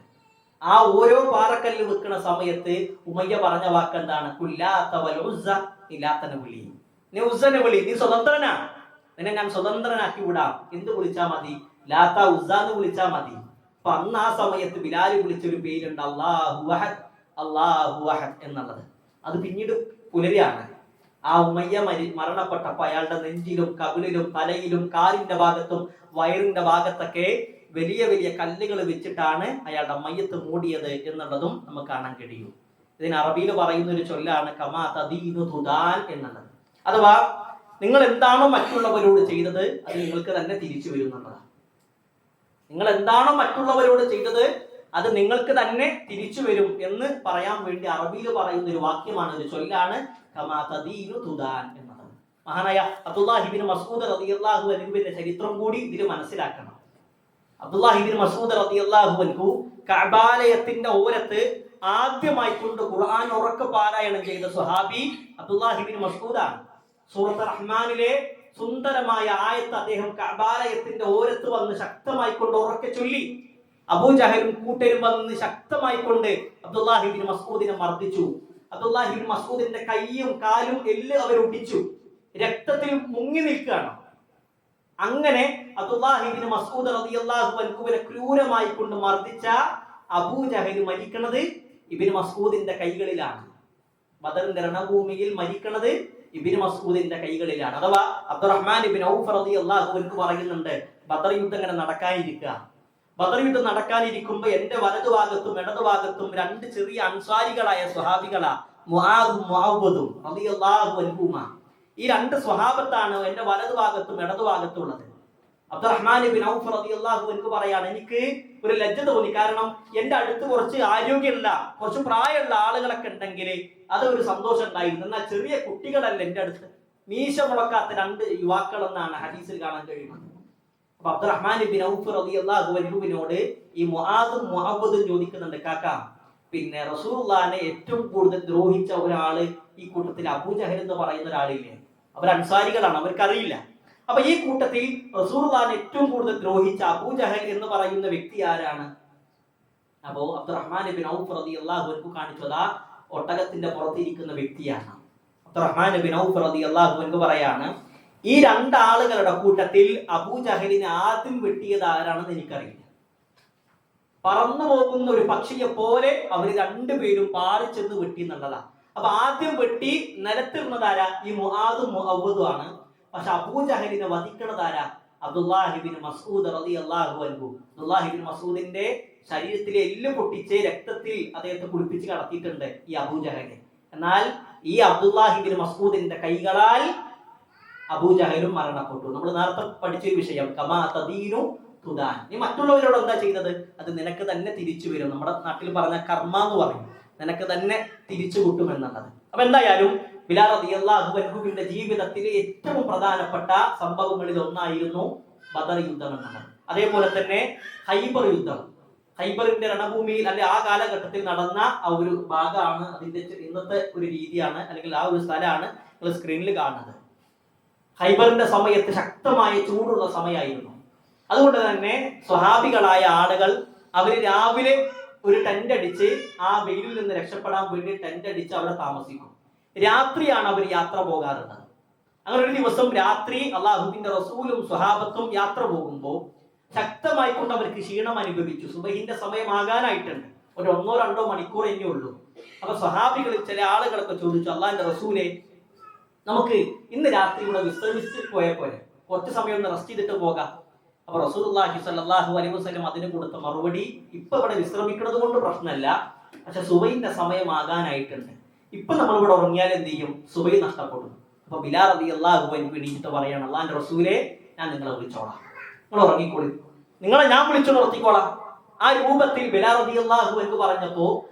ആ ഓരോ പാറക്കല്ല് വെക്കുന്ന സമയത്ത് ഉമയ്യ പറഞ്ഞ വാക്കെന്താണ്? കുല്ലാത്ത വൽ ഉസ്സ, ഇലാത്തനെ വിളി, നീ ഉസ്സനെ വിളി, നീ സ്വതന്ത്രനാ, നിന്നെ ഞാൻ സ്വതന്ത്രനാക്കി വിടാം. എന്ത് വിളിച്ചാ മതി? ലാത്ത ഉസ്സ എന്ന് വിളിച്ചാ മതി. അപ്പൊ അന്ന് ആ സമയത്ത് ബിലാൽ വിളിച്ചൊരു പേരുണ്ട്, അല്ലാഹു അഹദ്, അല്ലാഹു അഹദ് എന്നുള്ളത്. അത് പിന്നീട് പുലരിയാണ്. ആ ഉമയ്യ മരണപ്പെട്ടപ്പോ അയാളുടെ നെഞ്ചിലും കവിളിലും തലയിലും കാലിന്റെ ഭാഗത്തും വയറിന്റെ ഭാഗത്തൊക്കെ വലിയ വലിയ കല്ലുകൾ വെച്ചിട്ടാണ് അയാളുടെ മയ്യത്ത് മൂടിയത് എന്നുള്ളതും നമുക്ക് കാണാൻ കഴിയും. ഇതിന് അറബിയിൽ പറയുന്ന ഒരു ചൊല്ലാണ് കമാ തദീനു തുദാൻ എന്നുള്ളത്. അഥവാ നിങ്ങൾ എന്താണോ മറ്റുള്ളവരോട് ചെയ്തത് അത് നിങ്ങൾക്ക് തന്നെ തിരിച്ചു വരുന്നുള്ളതാണ്. നിങ്ങൾ എന്താണോ മറ്റുള്ളവരോട് ചെയ്തത് അത് നിങ്ങൾക്ക് തന്നെ തിരിച്ചു വരും എന്ന് പറയാൻ വേണ്ടി അറബിയിൽ പറയുന്ന ഒരു വാക്യമാണ്, ഒരു ചൊല്ലാണ് കമാ തദീനു തുദാൻ എന്നത്. മഹാനായ അബ്ദുല്ലാഹി ഇബ്നു മസ്ഊദ് റളിയല്ലാഹു അൻഹുവിന്റെ ചരിത്രം കൂടി ഇതിൽ മനസ്സിലാക്കണം. അബ്ദുല്ലാഹി ഇബ്നു മസ്ഊദ് റളിയല്ലാഹു അൻഹു കഅബാലയത്തിന്റെ ഓരത്ത് ആദ്യമായി കൊണ്ട് ഖുർആൻ ഉറക്കെ പാരായണം ചെയ്ത സ്വഹാബി അബ്ദുല്ലാഹി ഇബ്നു മസ്ഊദാണ്. സൂറത്ത് റഹ്മാനിലെ സുന്ദരമായ ആയത്ത് അദ്ദേഹം കഅബാലയത്തിന്റെ ഓരത്ത് വന്ന് ശക്തമായി കൊണ്ട് ഉറക്കെ ചൊല്ലി. അബൂജഹലും കൂട്ടരും വന്ന് ശക്തമായി കൊണ്ട് അബ്ദുല്ലാഹി ഇബ്നു മസ്ഊദിനെ മർദ്ദിച്ചു. അബ്ദുല്ലാഹി ഇബ്നു മസ്ഊദിന്റെ കൈയും കാലും എല്ലാം അവർ ഒടിച്ചു, രക്തത്തിൽ മുങ്ങി നിൽക്കുകയാണ്. അങ്ങനെ അബ്ദുല്ലാഹി ഇബ്നു മസ്ഊദ് റളിയല്ലാഹു അൻഹുവിനെ ക്രൂരമായി കൊണ്ട് മർദ്ദിച്ച അബൂജഹൽ മരിക്കുന്നത് ഇബ്നു മസ്ഊദിന്റെ കൈകളിലാണ്. ബദറിന്റെ രണഭൂമിയിൽ മരിക്കുന്നത് ഇബ്നു മസ്ഊദിന്റെ കൈകളിലാണ്. അഥവാ അബ്ദുറഹ്മാൻ ഇബ്നു ഔഫ് റളിയല്ലാഹു അൻഹു പറയുന്നുണ്ട്, ബദർ യുദ്ധം ഇങ്ങനെ നടക്കാനിരിക്കുക. ബദർ യുദ്ധം നടക്കാനിരിക്കുമ്പോ എന്റെ വലതുഭാഗത്തും ഇടതുഭാഗത്തും രണ്ട് ചെറിയ അൻസാരികളായ സ്വഹാബികളാ, മുആദും മുഅവ്വദും റളിയല്ലാഹു അൻഹുമാ. ഈ രണ്ട് സ്വഹാബത്താണ് എന്റെ വലതുഭാഗത്തും ഇടതുഭാഗത്തും ഉള്ളത്. അബ്ദുറഹ്മാൻ ഇബ്നു ഔഫ് റളിയല്ലാഹു അൻഹു പറയാണ്, എനിക്ക് ഒരു ലജ്ജ തോന്നി. കാരണം എന്റെ അടുത്ത് കുറച്ച് ആരോഗ്യമുള്ള, കുറച്ച് പ്രായമുള്ള ആളുകളൊക്കെ ഉണ്ടെങ്കിൽ അത് ഒരു സന്തോഷം ഉണ്ടായിരുന്നു. എന്നാൽ ചെറിയ കുട്ടികളല്ല എന്റെ അടുത്ത്, മീശ മുളക്കാത്ത രണ്ട് യുവാക്കൾ എന്നാണ് ഹദീസിൽ കാണാൻ കഴിയുന്നത്. അപ്പൊ അബ്ദുറഹ്മാൻ ഇബ്നു ഔഫ് റളിയല്ലാഹു അൻഹുവിനോട് ഈ മുആദും മുഅവ്വദും ചോദിക്കുന്നുണ്ട്, കാക്ക, പിന്നെ റസൂലുള്ളാഹിനെ ഏറ്റവും കൂടുതൽ ദ്രോഹിച്ച ഒരാള് ഈ കൂട്ടത്തിൽ അബൂജഹൽ എന്ന് പറയുന്ന ഒരാളില്ലേ, അവർ അൻസാരികളാണ്, അവർക്കറിയില്ല. അപ്പൊ ഈ കൂട്ടത്തിൽ റസൂലുള്ളാഹിനെ ഏറ്റവും കൂടുതൽ ദ്രോഹിച്ച അബൂജഹൽ എന്ന് പറയുന്ന വ്യക്തി ആരാണ്? അപ്പോ അബ്ദുറഹ്മാൻ ഇബ്നു ഔഫ് റളിയല്ലാഹു അൻഹു കാണിച്ചതാ ഒട്ടകത്തിന്റെ പുറത്തിരിക്കുന്ന വ്യക്തിയാണ്. അബ്ദുറഹ്മാൻ ഇബ്നു ഔഫ് റളിയല്ലാഹു അൻഹു പറയാണ്, ഈ രണ്ടാളുകളുടെ കൂട്ടത്തിൽ അബൂജഹലിനെ ആദ്യം വെട്ടിയത് ആരാണെന്ന് എനിക്കറിയില്ല. പറന്നു പോകുന്ന ഒരു പക്ഷിയെ പോലെ അവർ രണ്ടുപേരും പാറി ചെന്ന് വെട്ടി എന്നുള്ളതാണ്. അപ്പൊ ആദ്യം വെട്ടി നിലത്തിരുന്നതാരാ? ഈ മുആദും മുഅവ്വദും ആണ്. പക്ഷെ അബൂജഹലിനെ വധിക്കണതാരാ? അബ്ദുല്ലാഹിബിൻ മസ്ഊദ് റളിയല്ലാഹു അൻഹു. അബ്ദുല്ലാഹിബിൻ മസ്ഊദിന്റെ ശരീരത്തിലെ എല്ല് പൊട്ടിച്ച് രക്തത്തിൽ അദ്ദേഹത്തെ കുളിപ്പിച്ച് കടത്തിയിട്ടുണ്ട് ഈ അബൂജഹലിനെ. എന്നാൽ ഈ അബ്ദുല്ലാഹിബിൻ മസ്ഊദിന്റെ കൈകളാൽ അബൂജഹലും മരണപ്പെട്ടു. നമ്മൾ നേരത്തെ പഠിച്ചൊരു വിഷയം, കമാ തദീനു തുദാൻ. നീ മറ്റുള്ളവരോട് എന്താ ചെയ്യുന്നത്, അത് നിനക്ക് തന്നെ തിരിച്ചു വരും. നമ്മുടെ നാട്ടിൽ പറഞ്ഞ കർമ്മ എന്ന് പറയും, നിനക്ക് തന്നെ തിരിച്ചു കിട്ടും എന്നുള്ളത്. അപ്പൊ എന്തായാലും ബിലാൽ റളിയല്ലാഹു അൻഹുവിന്റെ ജീവിതത്തിലെ ഏറ്റവും പ്രധാനപ്പെട്ട സംഭവങ്ങളിൽ ഒന്നായിരുന്നു ബദർ യുദ്ധം എന്നുള്ളത്. അതേപോലെ തന്നെ ഖൈബർ യുദ്ധം, ഖൈബറിന്റെ രണഭൂമിയിൽ അല്ലെ ആ കാലഘട്ടത്തിൽ നടന്ന ആ ഒരു ഭാഗമാണ്, അതിന്റെ ഇന്നത്തെ ഒരു രീതിയാണ്, അല്ലെങ്കിൽ ആ ഒരു സ്ഥലമാണ് നിങ്ങൾ സ്ക്രീനിൽ കാണുന്നത്. ഖൈബറിന്റെ സമയത്ത് ശക്തമായ ചൂടുള്ള സമയമായിരുന്നു. അതുകൊണ്ട് തന്നെ സ്വഹാബികളായ ആളുകൾ അവര് രാവിലെ ഒരു ടെന്റ് അടിച്ച് ആ വെയിലിൽ നിന്ന് രക്ഷപ്പെടാൻ വേണ്ടി ടെന്റ് അടിച്ച് അവിടെ താമസിക്കും. രാത്രിയാണ് അവർ യാത്ര പോകാറുള്ളത്. അങ്ങനെ ഒരു ദിവസം രാത്രി അള്ളാഹുവിന്റെ റസൂലും സ്വഹാബത്തും യാത്ര പോകുമ്പോൾ ശക്തമായിക്കൊണ്ട് അവർക്ക് ക്ഷീണം അനുഭവിച്ചു. സുബഹിന്റെ സമയമാകാനായിട്ടുണ്ട്, ഒരു 1-2 മണിക്കൂർ ഇനി ഉള്ളൂ. അപ്പൊ സ്വഹാബികളിൽ ചില ആളുകളൊക്കെ ചോദിച്ചു, അള്ളാഹിന്റെ റസൂലെ, നമുക്ക് ഇന്ന് രാത്രി ഇവിടെ വിശ്രമിച്ച് പോയ പോലെ കുറച്ച് സമയം ഒന്ന് റെസ്റ്റ് ചെയ്തിട്ട് പോകാം. അപ്പൊ റസൂലുള്ളാഹി സ്വല്ലല്ലാഹു അലൈഹി വസല്ലം അതിന് കൊടുത്ത മറുപടി, ഇപ്പൊ ഇവിടെ വിശ്രമിക്കുന്നത് കൊണ്ട് പ്രശ്നമല്ല, പക്ഷെ സുബഹിന്റെ സമയമാകാനായിട്ടുണ്ട്. ഇപ്പൊ നമ്മളിവിടെ ഉറങ്ങിയാൽ എന്ത് ചെയ്യും? സുബഹി നഷ്ടപ്പെടും. അപ്പൊ ബിലാൽ റളിയല്ലാഹു അൻഹു എണീറ്റിട്ട് പറയാണ്, അള്ളാഹിന്റെ റസൂലെ, ഞാൻ നിങ്ങളെ വിളിച്ചോളാം, നിങ്ങൾ ഉറങ്ങിക്കോളി, നിങ്ങളെ ഞാൻ വിളിച്ചു നിർത്തിക്കോളാം. ആ രൂപത്തിൽ ബിലാൽ റളിയല്ലാഹു അൻഹു പറഞ്ഞപ്പോ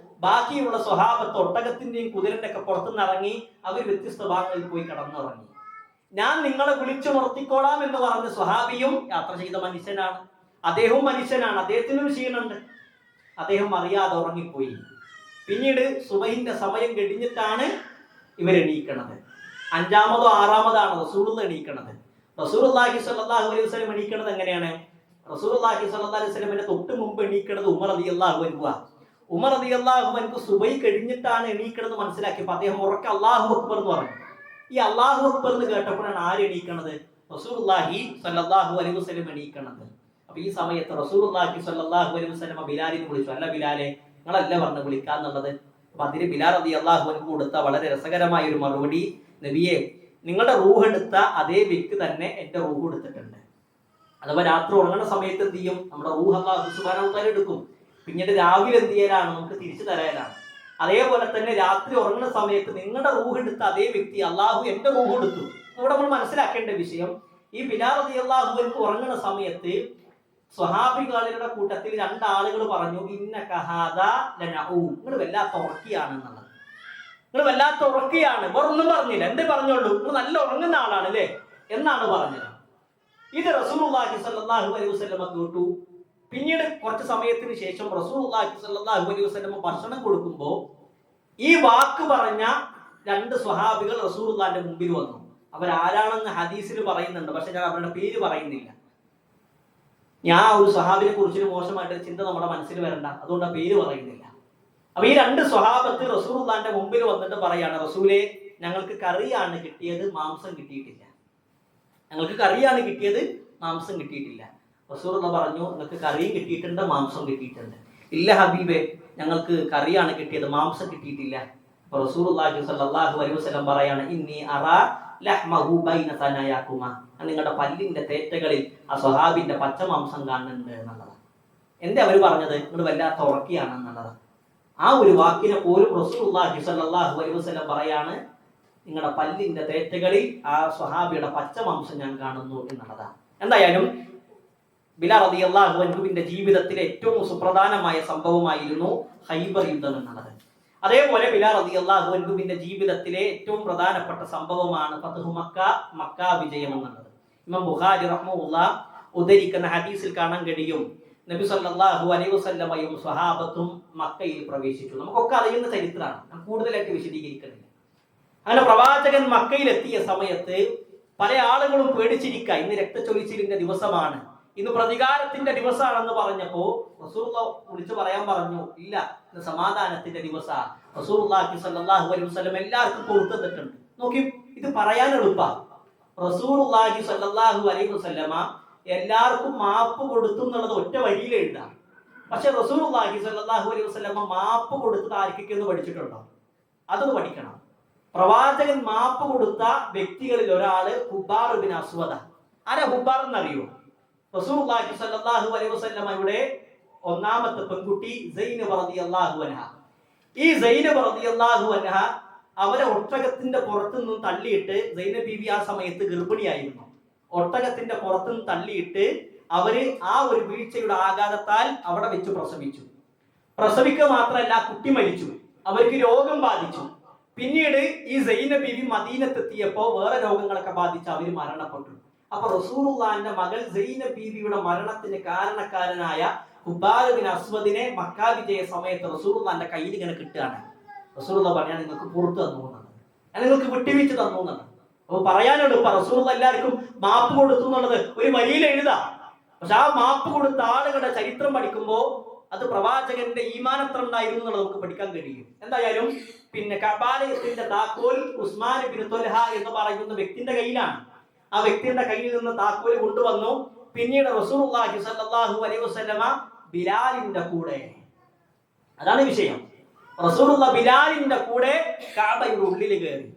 ബാക്കിയുള്ള സ്വഹാബത്ത് ഒട്ടകത്തിന്റെയും കുതിരന്റെ ഒക്കെ പുറത്തുനിന്ന് ഇറങ്ങി അവർ വ്യത്യസ്ത ഭാഗങ്ങളിൽ പോയി കിടന്നുറങ്ങി. ഞാൻ നിങ്ങളെ വിളിച്ചു നിർത്തിക്കോളാം എന്ന് പറഞ്ഞ സ്വഹാബിയും യാത്ര ചെയ്ത മനുഷ്യനാണ്, അദ്ദേഹവും മനുഷ്യനാണ്, അദ്ദേഹത്തിനും ക്ഷീണുണ്ട്. അദ്ദേഹം അറിയാതെ ഉറങ്ങിപ്പോയി. പിന്നീട് സുബഹിന്റെ സമയം കഴിഞ്ഞിട്ടാണ് ഇവരെണീക്കണത്. 5-മതോ 6-മതാണ് റസൂലുള്ളാഹി എണീക്കണത്. റസൂലുള്ളാഹി സ്വല്ലല്ലാഹു അലൈഹി വസല്ലം എണീക്കണത് എങ്ങനെയാണ്? റസൂലുള്ളാഹി സ്വല്ലല്ലാഹു അലൈഹി വസല്ലമിന്റെ തൊട്ട് മുമ്പ് എണീക്കണത് ഉമർ റളിയല്ലാഹു അൻഹു. ഉമർ റളിയല്ലാഹു അൻഹു സുബഹി കഴിഞ്ഞിട്ടാണ് എണീക്കണത് മനസ്സിലാക്കിയപ്പോൾ അദ്ദേഹം ഉറക്കെ അല്ലാഹു അക്ബർ എന്ന് പറഞ്ഞു. ഈ അല്ലാഹു അക്ബർ എന്ന് കേട്ടപ്പോഴാണ് ആര് എണീക്കണത്? റസൂലുള്ളാഹി സ്വല്ലല്ലാഹു അലൈഹി വസല്ലം എണീക്കണത്. അപ്പൊ ഈ സമയത്ത് റസൂലുള്ളാഹി സ്വല്ലല്ലാഹു അലൈഹി വസല്ലം ബിലാലിനെ വിളിച്ചു. അല്ല ബിലാലെ, നിങ്ങളല്ല പറഞ്ഞു വിളിക്കാന്നുള്ളത്. അപ്പൊ അതിന് ബിലാൽ റളിയല്ലാഹു അൻഹു കൊടുത്ത വളരെ രസകരമായ ഒരു മറുപടി, നബിയെ, നിങ്ങളുടെ റൂഹ് എടുത്ത അതേ വ്യക്തി തന്നെ എന്റെ റൂഹ് എടുത്തിട്ടുണ്ട്. അഥവാ രാത്രി ഉറങ്ങുന്ന സമയത്ത് എന്ത് ചെയ്യും? നമ്മുടെ റൂഹ് അല്ലാഹു സുബ്ഹാനഹു വ തആല എടുക്കും. പിന്നീട് രാവിലെ എന്ത് ചെയ്യാനാണ്? നമുക്ക് തിരിച്ചു തരാനാണ്. അതേപോലെ തന്നെ രാത്രി ഉറങ്ങുന്ന സമയത്ത് നിങ്ങളുടെ റൂഹ് എടുത്ത അതേ വ്യക്തി അള്ളാഹു എന്റെ റൂഹ് എടുത്തു. ഇവിടെ നമ്മൾ മനസ്സിലാക്കേണ്ട വിഷയം, ഈ ബിലാൽ റളിയല്ലാഹു അൻഹു ഉറങ്ങുന്ന സമയത്ത് സ്വഹാബികളുടെ കൂട്ടത്തിൽ 2 ആളുകൾ പറഞ്ഞു, ഇന്നക ഹാദാ ലനഊ, നിങ്ങൾ വല്ലാത്ത ഉറക്കിയാണ് എന്നുള്ളത്. നിങ്ങൾ വല്ലാത്ത ഉറക്കിയാണ്. വേറൊന്നും പറഞ്ഞില്ല. എന്തേ പറഞ്ഞോളൂ? നിങ്ങൾ നല്ല ഉറങ്ങുന്ന ആളാണ് അല്ലേ എന്നാണ് പറഞ്ഞത്. ഇത് റസൂലുള്ളാഹി സ്വല്ലല്ലാഹു അലൈഹി വസല്ലം കേട്ടു. പിന്നീട് കുറച്ച് സമയത്തിന് ശേഷം റസൂലുള്ളാഹി സ്വല്ലല്ലാഹു അലൈഹി വസല്ലം ഭക്ഷണം കൊടുക്കുമ്പോൾ ഈ വാക്ക് പറഞ്ഞ 2 സ്വഹാബികൾ റസൂലുള്ളാഹിന്റെ മുമ്പിൽ വന്നു. അവരാരാണെന്ന് ഹദീസിൽ പറയുന്നുണ്ട്, പക്ഷെ ഞാൻ അവരുടെ പേര് പറയുന്നില്ല. ഞാൻ ഒരു സ്വഹാബിനെ കുറിച്ചൊരു മോശമായിട്ട് ചിന്ത നമ്മുടെ മനസ്സിൽ വരണ്ട, അതുകൊണ്ട് ആ പേര് പറയുന്നില്ല. അപ്പൊ ഈ 2 സ്വഹാബത്ത് റസൂലുള്ളാഹിന്റെ മുമ്പിൽ വന്നിട്ട് പറയാണ്, റസൂലേ, ഞങ്ങൾക്ക് കറിയാണ് കിട്ടിയത്, മാംസം കിട്ടിയിട്ടില്ല. ഞങ്ങൾക്ക് കറിയാണ് കിട്ടിയത്, മാംസം കിട്ടിയിട്ടില്ല. റസൂലുള്ളാഹി പറഞ്ഞു, നിങ്ങൾക്ക് കറിയും കിട്ടിയിട്ടുണ്ട്, മാംസം കിട്ടിയിട്ടുണ്ട്. ഇല്ല ഹബീബേ, ഞങ്ങൾക്ക് കറിയാണ് കിട്ടിയത്, മാംസം കിട്ടിയിട്ടില്ല. അപ്പൊ റസൂലുള്ളാഹി സ്വല്ലല്ലാഹു അലൈഹി വസല്ലം പറയാണ്, ഇന്നി അറാ ലഹ്മഹു ബൈന സനായാകുമാ, നിങ്ങളുടെ പല്ലിന്റെ തേറ്റകളിൽ ആ സ്വഹാബിന്റെ പച്ച മാംസം കാണുന്നുണ്ട് എന്നുള്ളതാണ്. എന്താ അവർ പറഞ്ഞത്? നിങ്ങൾ വല്ലാത്ത ഉറക്കിയാണ് എന്നുള്ളതാണ്. ആ ഒരു വാക്കിനെ പോലും റസൂലുള്ളാഹി സ്വല്ലല്ലാഹു അലൈഹി വസല്ലം പറയാണ്, നിങ്ങളുടെ പല്ലിന്റെ തേറ്റകളിൽ ആ സ്വഹാബിയുടെ പച്ച മാംസം ഞാൻ കാണുന്നു എന്നുള്ളതാണ്. എന്തായാലും ബിലാൽ റളിയല്ലാഹു അൻഹുവിന്റെ ജീവിതത്തിലെ ഏറ്റവും സുപ്രധാനമായ സംഭവമായിരുന്നു ഖൈബർ യുദ്ധം എന്നുള്ളത്. അതേപോലെ ബിലാൽ റളിയല്ലാഹു അൻഹുവിന്റെ ജീവിതത്തിലെ ഏറ്റവും പ്രധാനപ്പെട്ട സംഭവമാണ് ഫത്ഹു മക്ക, മക്ക വിജയം എന്നുള്ളത്. ഇമാം ബുഖാരി റഹ്മഹുല്ലാഹ് ഉദ്ധരിക്കുന്ന ഹദീസിൽ കാണാൻ കഴിയും, നബി സല്ലല്ലാഹു അലൈഹി വസല്ലമയും സ്വഹാബത്തും മക്കയിൽ പ്രവേശിച്ചു. നമുക്കൊക്കെ അറിയുന്ന ചരിത്രമാണ്, ഞാൻ കൂടുതലായിട്ട് വിശദീകരിക്കുന്നില്ല. അങ്ങനെ പ്രവാചകൻ മക്കയിൽ എത്തിയ സമയത്ത് പല ആളുകളും പേടിച്ചിരിക്കുക, ഇന്ന് രക്തച്ചൊരിച്ചിലിന്റെ ദിവസമാണ്, ഇന്ന് പ്രതികാരത്തിന്റെ ദിവസമാണെന്ന് പറഞ്ഞപ്പോ റസൂലുള്ളാഹി വിളിച്ചു പറയാൻ പറഞ്ഞു, ഇല്ല, ഇന്ന് സമാധാനത്തിന്റെ ദിവസമാണ്. റസൂലുള്ളാഹി സ്വല്ലല്ലാഹു അലൈഹി വസല്ലം എല്ലാവർക്കും കൊടുത്തിട്ടുണ്ട്. നോക്കി, ഇത് പറയാൻ എളുപ്പമാണ്, റസൂലുള്ളാഹി സ്വല്ലല്ലാഹു അലൈഹി വസല്ലമ എല്ലാവർക്കും മാപ്പ് കൊടുത്തു എന്നുള്ളത് ഒറ്റ വരിയിൽ എഴുതാം. പക്ഷെ റസൂലുള്ളാഹി സ്വല്ലല്ലാഹു അലൈഹി വസല്ലമ മാപ്പ് കൊടുത്തത് ആർക്കൊക്കെയെന്ന് പഠിച്ചിട്ടുണ്ടോ? അതൊന്ന് പഠിക്കണം. പ്രവാചകൻ മാപ്പ് കൊടുത്ത വ്യക്തികളിൽ ഒരാള് ഹുബാർ ബിൻ അസ്വദ. ആരാ ഹുബാർ എന്നറിയോ? റസൂലുള്ളാഹി സ്വല്ലല്ലാഹു അലൈഹി വസല്ലമയുടെ ഒന്നാമത്തെ പെൺകുട്ടി സൈനബ് റളിയല്ലാഹു അൻഹ. ഈ സൈനബ് റളിയല്ലാഹു അൻഹ അവരെ ഒട്ടകത്തിന്റെ പുറത്തു നിന്ന് തള്ളിയിട്ട്, സൈനബ് ബീവി ആ സമയത്ത് ഗർഭിണിയായിരുന്നു, ഒട്ടകത്തിന്റെ പുറത്തു നിന്ന് തള്ളിയിട്ട് അവര് ആ ഒരു വീഴ്ചയുടെ ആഘാതത്താൽ അവിടെ വെച്ച് പ്രസവിച്ചു. പ്രസവിക്കുക മാത്രമല്ല, കുട്ടി മരിച്ചു, അവർക്ക് രോഗം ബാധിച്ചു. പിന്നീട് ഈ സൈനബ് ബീവി മദീനത്തെത്തിയപ്പോ വേറെ രോഗങ്ങളൊക്കെ ബാധിച്ച് അവര് മരണപ്പെട്ടു. അപ്പൊ റസൂലുള്ളാഹിന്റെ മകൾ സൈനബ് ബീവിയുടെ മരണത്തിന് കാരണക്കാരനായ ഹുബാർ ബിൻ അസ്വദിനെ മക്കാ വിജയ സമയത്ത് റസൂലുള്ളാഹിന്റെ കയ്യിൽ ഇങ്ങനെ കിട്ടുകയാണ്. റസൂലുള്ള പറഞ്ഞാൽ നിങ്ങൾക്ക് പുറത്തു തന്നു എന്നാണ്, നിങ്ങൾക്ക് വിട്ടുവീഴ്ച തന്നു എന്നാണ്. അപ്പൊ പറയാനുണ്ട്, ഇപ്പൊ റസൂലുള്ള എല്ലാവർക്കും മാപ്പ് കൊടുത്തു എന്നുള്ളത് ഒരു വരിയിൽ എഴുതാം. പക്ഷെ ആ മാപ്പ് കൊടുത്ത ആളുകളുടെ ചരിത്രം പഠിക്കുമ്പോ അത് പ്രവാചകന്റെ ഈമാനത്ര ഉണ്ടായിരുന്നു എന്നുള്ളത് നമുക്ക് പഠിക്കാൻ കഴിയും. എന്തായാലും പിന്നെ കഅബാലയത്തിന്റെ താക്കോൽ ഉസ്മാൻ ബിൻ ത്വൽഹ എന്ന് പറയുന്ന വ്യക്തിന്റെ കയ്യിലാണ്. ആ വ്യക്തിയുടെ കയ്യിൽ നിന്ന് താക്കോൽ കൊണ്ടുവന്നു. പിന്നീട് റസൂലുള്ളാഹി സ്വല്ലല്ലാഹു അലൈഹി വസല്ലമ ബിലാലിന്റെ കൂടെ, അതാണ് വിഷയം, റസൂലുള്ള ബിലാലിന്റെ കൂടെ കഅബയുടെ ഉള്ളിൽ കയറി.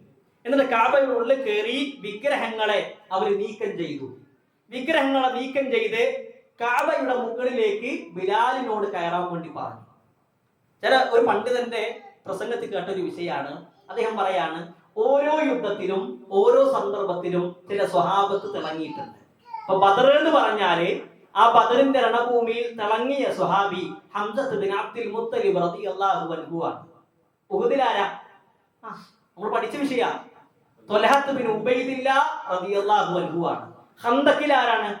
എന്നിട്ട് കഅബയുടെ ഉള്ളിൽ കയറി വിഗ്രഹങ്ങളെ അവർ നീക്കം ചെയ്തു. വിഗ്രഹങ്ങളെ നീക്കം ചെയ്ത് കഅബയുടെ മുകളിലേക്ക് ബിലാലിനോട് കയറാൻ വേണ്ടി പറഞ്ഞു. ഒരു പണ്ഡിതന്റെ പ്രസംഗത്തിൽ കേട്ടൊരു വിഷയമാണ്. അദ്ദേഹം പറയാണ്, ഓരോ യുദ്ധത്തിലും ഓരോ സന്ദർഭത്തിലും ചില സ്വഹാബത്ത് തിളങ്ങിയിട്ടുണ്ട്. അപ്പൊ ബദർ എന്ന് പറഞ്ഞാല് ആ ബദറിന്റെ രണഭൂമിയിൽ തിളങ്ങിയ സ്വഹാബി ഹംസത്ത് ബിൻ അബ്ദുൽ മുത്തലിബ് റളിയല്ലാഹു അൻഹു ആണ്. ഉഹുദിലാരാ? നമ്മൾ പഠിച്ച വിഷയ. ത്വൽഹത്ത് ബിൻ ഉബൈദില്ല റളിയല്ലാഹു അൻഹു ആണ്. ഖന്തഖിൽ ആരാണ്?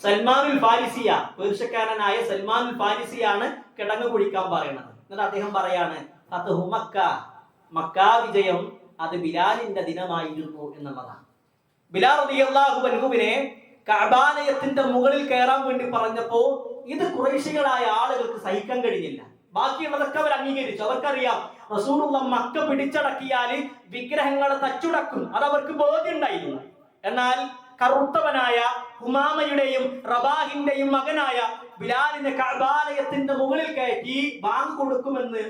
സൽമാനുൽ ഫാരിസിയ, പേർഷ്യക്കാരനായ സൽമാനുൽ ഫാരിസിയാണ് കിടങ്ങ് കുഴിക്കാൻ പറയുന്നത്. എന്നിട്ട് അദ്ദേഹം പറയാണ്, ഫത്ഹു മക്ക, മക്കാ വിജയം അത് ബിലാലിന്റെ ദിനമായിരുന്നു എന്നുള്ളതാണ്. ബിലാൽ റളിയല്ലാഹു അൻഹുവിനെ കഅബാലയത്തിന്റെ മുകളിൽ കയറാൻ വേണ്ടി പറഞ്ഞപ്പോ ഇത് ഖുറൈശികളായ ആളുകൾക്ക് സഹിക്കാൻ കഴിഞ്ഞില്ല. ബാക്കിയുള്ളതൊക്കെ അവർ അംഗീകരിച്ചു. അവർക്കറിയാം റസൂലുള്ള മക്ക പിടിച്ചടക്കിയാല് വിഗ്രഹങ്ങളെ തച്ചുടക്കും, അതവർക്ക് ബോധ്യമുണ്ടായിരുന്നു. എന്നാൽ കറുത്തവനായ ഹുമാമയുടെയും റബാഹിന്റെയും മകനായ ബിലാലിനെ കഅബാലയത്തിന്റെ മുകളിൽ കയറ്റി ബാങ്ക് കൊടുക്കുമെന്ന്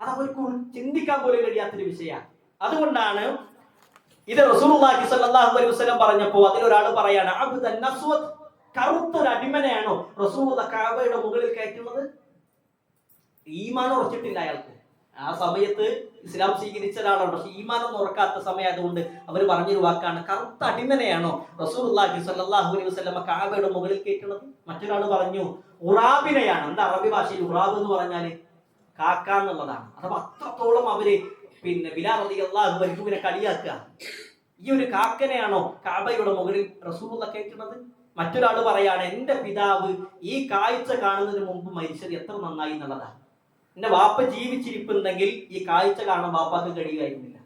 അതവർക്ക് ചിന്തിക്കാൻ പോലും കഴിയാത്തൊരു വിഷയമാണ്. അതുകൊണ്ടാണ് ഇത് റസൂലുള്ളാഹി സ്വല്ലല്ലാഹു അലൈഹി വസല്ലം പറഞ്ഞപ്പോ അതിലൊരാൾ പറയാണ്, അബ്ദൻ അസ്വദ്, കറുത്തൊരു അടിമനെയാണോ റസൂലുള്ള കഅബയുടെ മുകളിൽ കയറ്റുന്നത്? ഈമാൻ ഉറച്ചിട്ടില്ല അയാൾക്ക്. ആ സമയത്ത് ഇസ്ലാം സ്വീകരിച്ച ഒരാളാണ്, പക്ഷെ ഈമാനൊന്നും ഉറക്കാത്ത സമയമായതുകൊണ്ട് അവർ പറഞ്ഞൊരു വാക്കാണ്, കറുത്ത അടിമനെയാണോ റസൂലുള്ളാഹി സ്വല്ലല്ലാഹു അലൈഹി വസല്ലം കഅബയുടെ മുകളിൽ കയറ്റുന്നത്? മറ്റൊരാൾ പറഞ്ഞു ഉറാബിനെയാണ്. എന്താ അറബി ഭാഷയിൽ ഉറാബ് എന്ന് പറഞ്ഞാല്? കാക്ക എന്നുള്ളതാണ്. അഥവാ അത്രത്തോളം അവര് പിന്നെ ബിലാൽ റളിയല്ലാഹു അൻഹുവിനെ കളിയാക്കുക. ഈ ഒരു കാക്കനെയാണോ കഅബയുടെ മുകളിൽ റസൂലുള്ള കയറ്റുന്നത്? മറ്റൊരാൾ പറയാണ്, എന്റെ പിതാവ് ഈ കാഴ്ച കാണുന്നതിന് മുമ്പ് മരിച്ചത് എത്ര നന്നായി എന്നുള്ളതാണ്. എന്റെ വാപ്പ ജീവിച്ചിരിപ്പുണ്ടെങ്കിൽ ഈ കാഴ്ച കാണാൻ വാപ്പാക്ക് കഴിയുമായിരുന്നില്ല.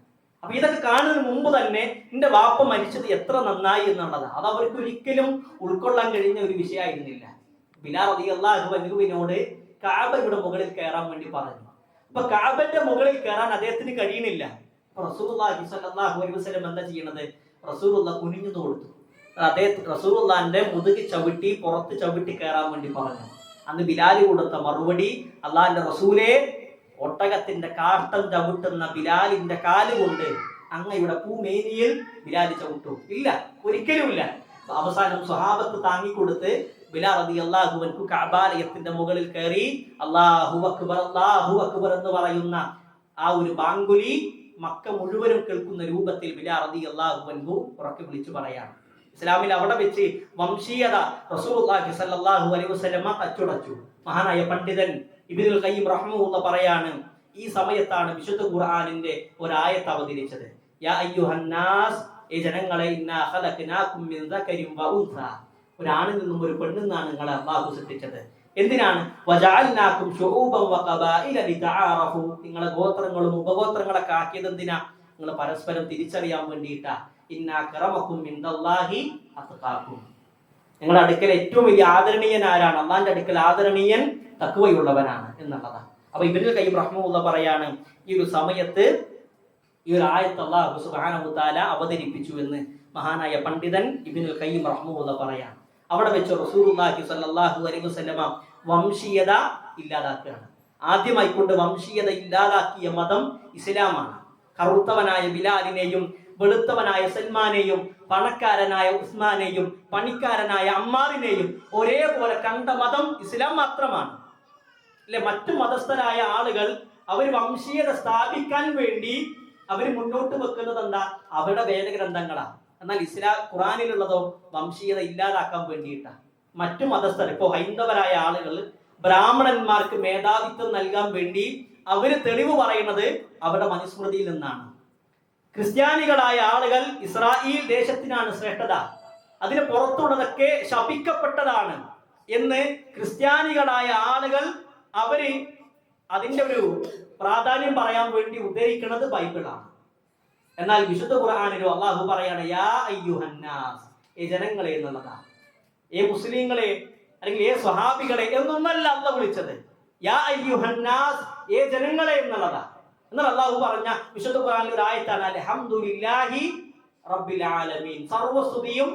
അപ്പൊ ഇതൊക്കെ കാണുന്നതിന് മുമ്പ് തന്നെ എന്റെ വാപ്പ മരിച്ചത് എത്ര നന്നായി എന്നുള്ളതാണ്. അത് അവർക്ക് ഒരിക്കലും ഉൾക്കൊള്ളാൻ കഴിഞ്ഞ ഒരു വിഷയമായിരുന്നില്ല. ബിലാൽ റളിയല്ലാഹു അൻഹുവിനോട് കഅബയുടെ മുകളിൽ കയറാൻ വേണ്ടി പറഞ്ഞു. അപ്പൊ കഅബയുടെ മുകളിൽ കയറാൻ അദ്ദേഹത്തിന് കഴിയണില്ല. അപ്പൊ റസൂലുള്ളാഹി സ്വല്ലല്ലാഹു അലൈഹി വസല്ലം എന്താ ചെയ്യണത്? റസൂലുള്ള കുനിഞ്ഞു കൊടുത്തു. അദ്ദേഹം റസൂലുള്ളാഹിന്റെ മുതുകി ചവിട്ടി പുറത്ത് ചവിട്ടി കയറാൻ വേണ്ടി പറഞ്ഞു. അന്ന് ബിലാൽ കൊടുത്ത മറുപടി, അള്ളാഹിന്റെ റസൂലേ, ഒട്ടകത്തിന്റെ കാഷ്ടം ചവിട്ടുന്ന ബിലാലിന്റെ കാലുകൊണ്ട് അങ്ങയുടെ പൂമേനിയിൽ ബിലാൽ ചവിട്ടു? ഇല്ല, ഒരിക്കലും ഇല്ല. അവസാനം സ്വഹാബത്ത് താങ്ങിക്കൊടുത്ത് ബിലാൽ റളിയല്ലാഹു അൻഹു കഅബാലയത്തിന്റെ മുകളിൽ കയറി അല്ലാഹു അക്ബർ എന്ന് പറയുന്ന ആ ഒരു ബാങ്കുലി മക്ക മുഴുവനും കേൾക്കുന്ന രൂപത്തിൽ ബിലാൽ റളിയല്ലാഹു അൻഹു ഉറക്കെ വിളിച്ചു പറയാണ്. ഇസ്ലാമിൽ അവിടെ വെച്ച് വംശീയത റസൂലുള്ളാഹി സ്വല്ലല്ലാഹു അലൈഹി വസല്ലം തച്ചുടച്ചു. മഹാനായ പണ്ഡിതൻ ഇബ്നുൽ ഖയ്യിം റഹ്മഹുല്ലാഹ് പറയാണ്, ഈ സമയത്താണ് വിശുദ്ധ ഖുർആനിന്റെ ഒരു ആയത്ത് അവതരിച്ചത്. യാ അയ്യുഹന്നാസ്, ഈ ജനങ്ങളെ, ഇന്നാ ഖലഖനാകും മിൻ ദകരിൻ വ ഉൻസ, ഒരു ആണിൽ നിന്നും ഒരു പെണ്ണിൽ നിന്നാണ് നിങ്ങളെ അല്ലാഹു സൃഷ്ടിച്ചത്. എന്തിനാണ്? വജഅൽനാകും ശുഊബൻ വ ഖബായില ലിതആറഫു, നിങ്ങളെ ഗോത്രങ്ങളും ഉപഗോത്രങ്ങളൊക്കെ ആക്കിയത് എന്തിനാ? നിങ്ങൾ പരസ്പരം തിരിച്ചറിയാൻ വേണ്ടിയിട്ടാ. ഇന്നാ അക്രമകും ഇൻദല്ലാഹി അത്ഖാകും, നിങ്ങളുടെ അടുക്കൽ ഏറ്റവും വലിയ ആദരണീയൻ ആരാണ്? അല്ലാഹുവിന്റെ അടുക്കൽ ആദരണീയൻ തഖ്വയുള്ളവനാണ് എന്നുള്ളതാണ്. അപ്പൊ ഇബ്നുൽ ഖയ്യിം റഹ്മഹുല്ലാഹ് പറയാണ്, ഈ ഒരു സമയത്ത് ഈ ഒരു ആയത്ത് അല്ലാഹു സുബ്ഹാനഹു വ തആല അവതരിപ്പിച്ചു എന്ന് മഹാനായ പണ്ഡിതൻ ഇബ്നുൽ ഖയ്യിം റഹ്മത്തുള്ളാഹി പറയാം. അവിടെ വെച്ച് റസൂലുള്ളാഹി സ്വല്ലല്ലാഹു അലൈഹി വസല്ലമ വംശീയത ഇല്ലാതാക്കുകയാണ്. ആദ്യമായിക്കൊണ്ട് വംശീയത ഇല്ലാതാക്കിയ മതം ഇസ്ലാമാണ്. കറുത്തവനായ ബിലാലിനെയും വെളുത്തവനായ സൽമാനെയും പണക്കാരനായ ഉസ്മാനെയും പണിക്കാരനായ അമ്മാറിനെയും ഒരേപോലെ കണ്ട മതം ഇസ്ലാം മാത്രമാണ്. അല്ലെ, മറ്റു മതസ്ഥരായ ആളുകൾ അവർ വംശീയത സ്ഥാപിക്കാൻ വേണ്ടി അവർ മുന്നോട്ട് വെക്കുന്നത് എന്താ? അവരുടെ വേദഗ്രന്ഥങ്ങളാണ്. എന്നാൽ ഖുറാനിലുള്ളതോ വംശീയത ഇല്ലാതാക്കാൻ വേണ്ടിയിട്ടാണ്. മറ്റു മതസ്ഥർ, ഇപ്പോ ഹൈന്ദവരായ ആളുകൾ ബ്രാഹ്മണന്മാർക്ക് മേധാവിത്വം നൽകാൻ വേണ്ടി അവര് തെളിവ് പറയുന്നത് അവരുടെ മനുസ്മൃതിയിൽ നിന്നാണ്. ക്രിസ്ത്യാനികളായ ആളുകൾ ഇസ്രായേൽ ദേശത്തിനാണ് ശ്രേഷ്ഠത, അതിന് പുറത്തുള്ളതൊക്കെ ശപിക്കപ്പെട്ടതാണ് എന്ന് ക്രിസ്ത്യാനികളായ ആളുകൾ അവര് അതിന്റെ ഒരു പ്രാധാന്യം പറയാൻ വേണ്ടി ഉദ്ധരിക്കുന്നത് ബൈബിളാണ്. എന്നാൽ വിശുദ്ധ ഖുർആനിലോ അള്ളാഹു പറയാണ് യാ അയ്യുഹന്നാസ്, ഏ ജനങ്ങളെ എന്നുള്ളതാണ്. ഏ മുസ്ലിങ്ങളെ അല്ലെങ്കിൽ ഏ സ്വഹാബികളെ എന്നൊന്നല്ല അള്ളാഹു വിളിച്ചത്. യാ അയ്യുഹന്നാസ്, ഏ ജനങ്ങളെ എന്നുള്ളതാണ്. എന്നാൽ അള്ളാഹു പറഞ്ഞ വിശുദ്ധ ഖുർആനിലെ ഒരു ആയത്താണ് അൽഹംദുലില്ലാഹി റബ്ബിൽ ആലമീൻ, സർവസ്തുതിയും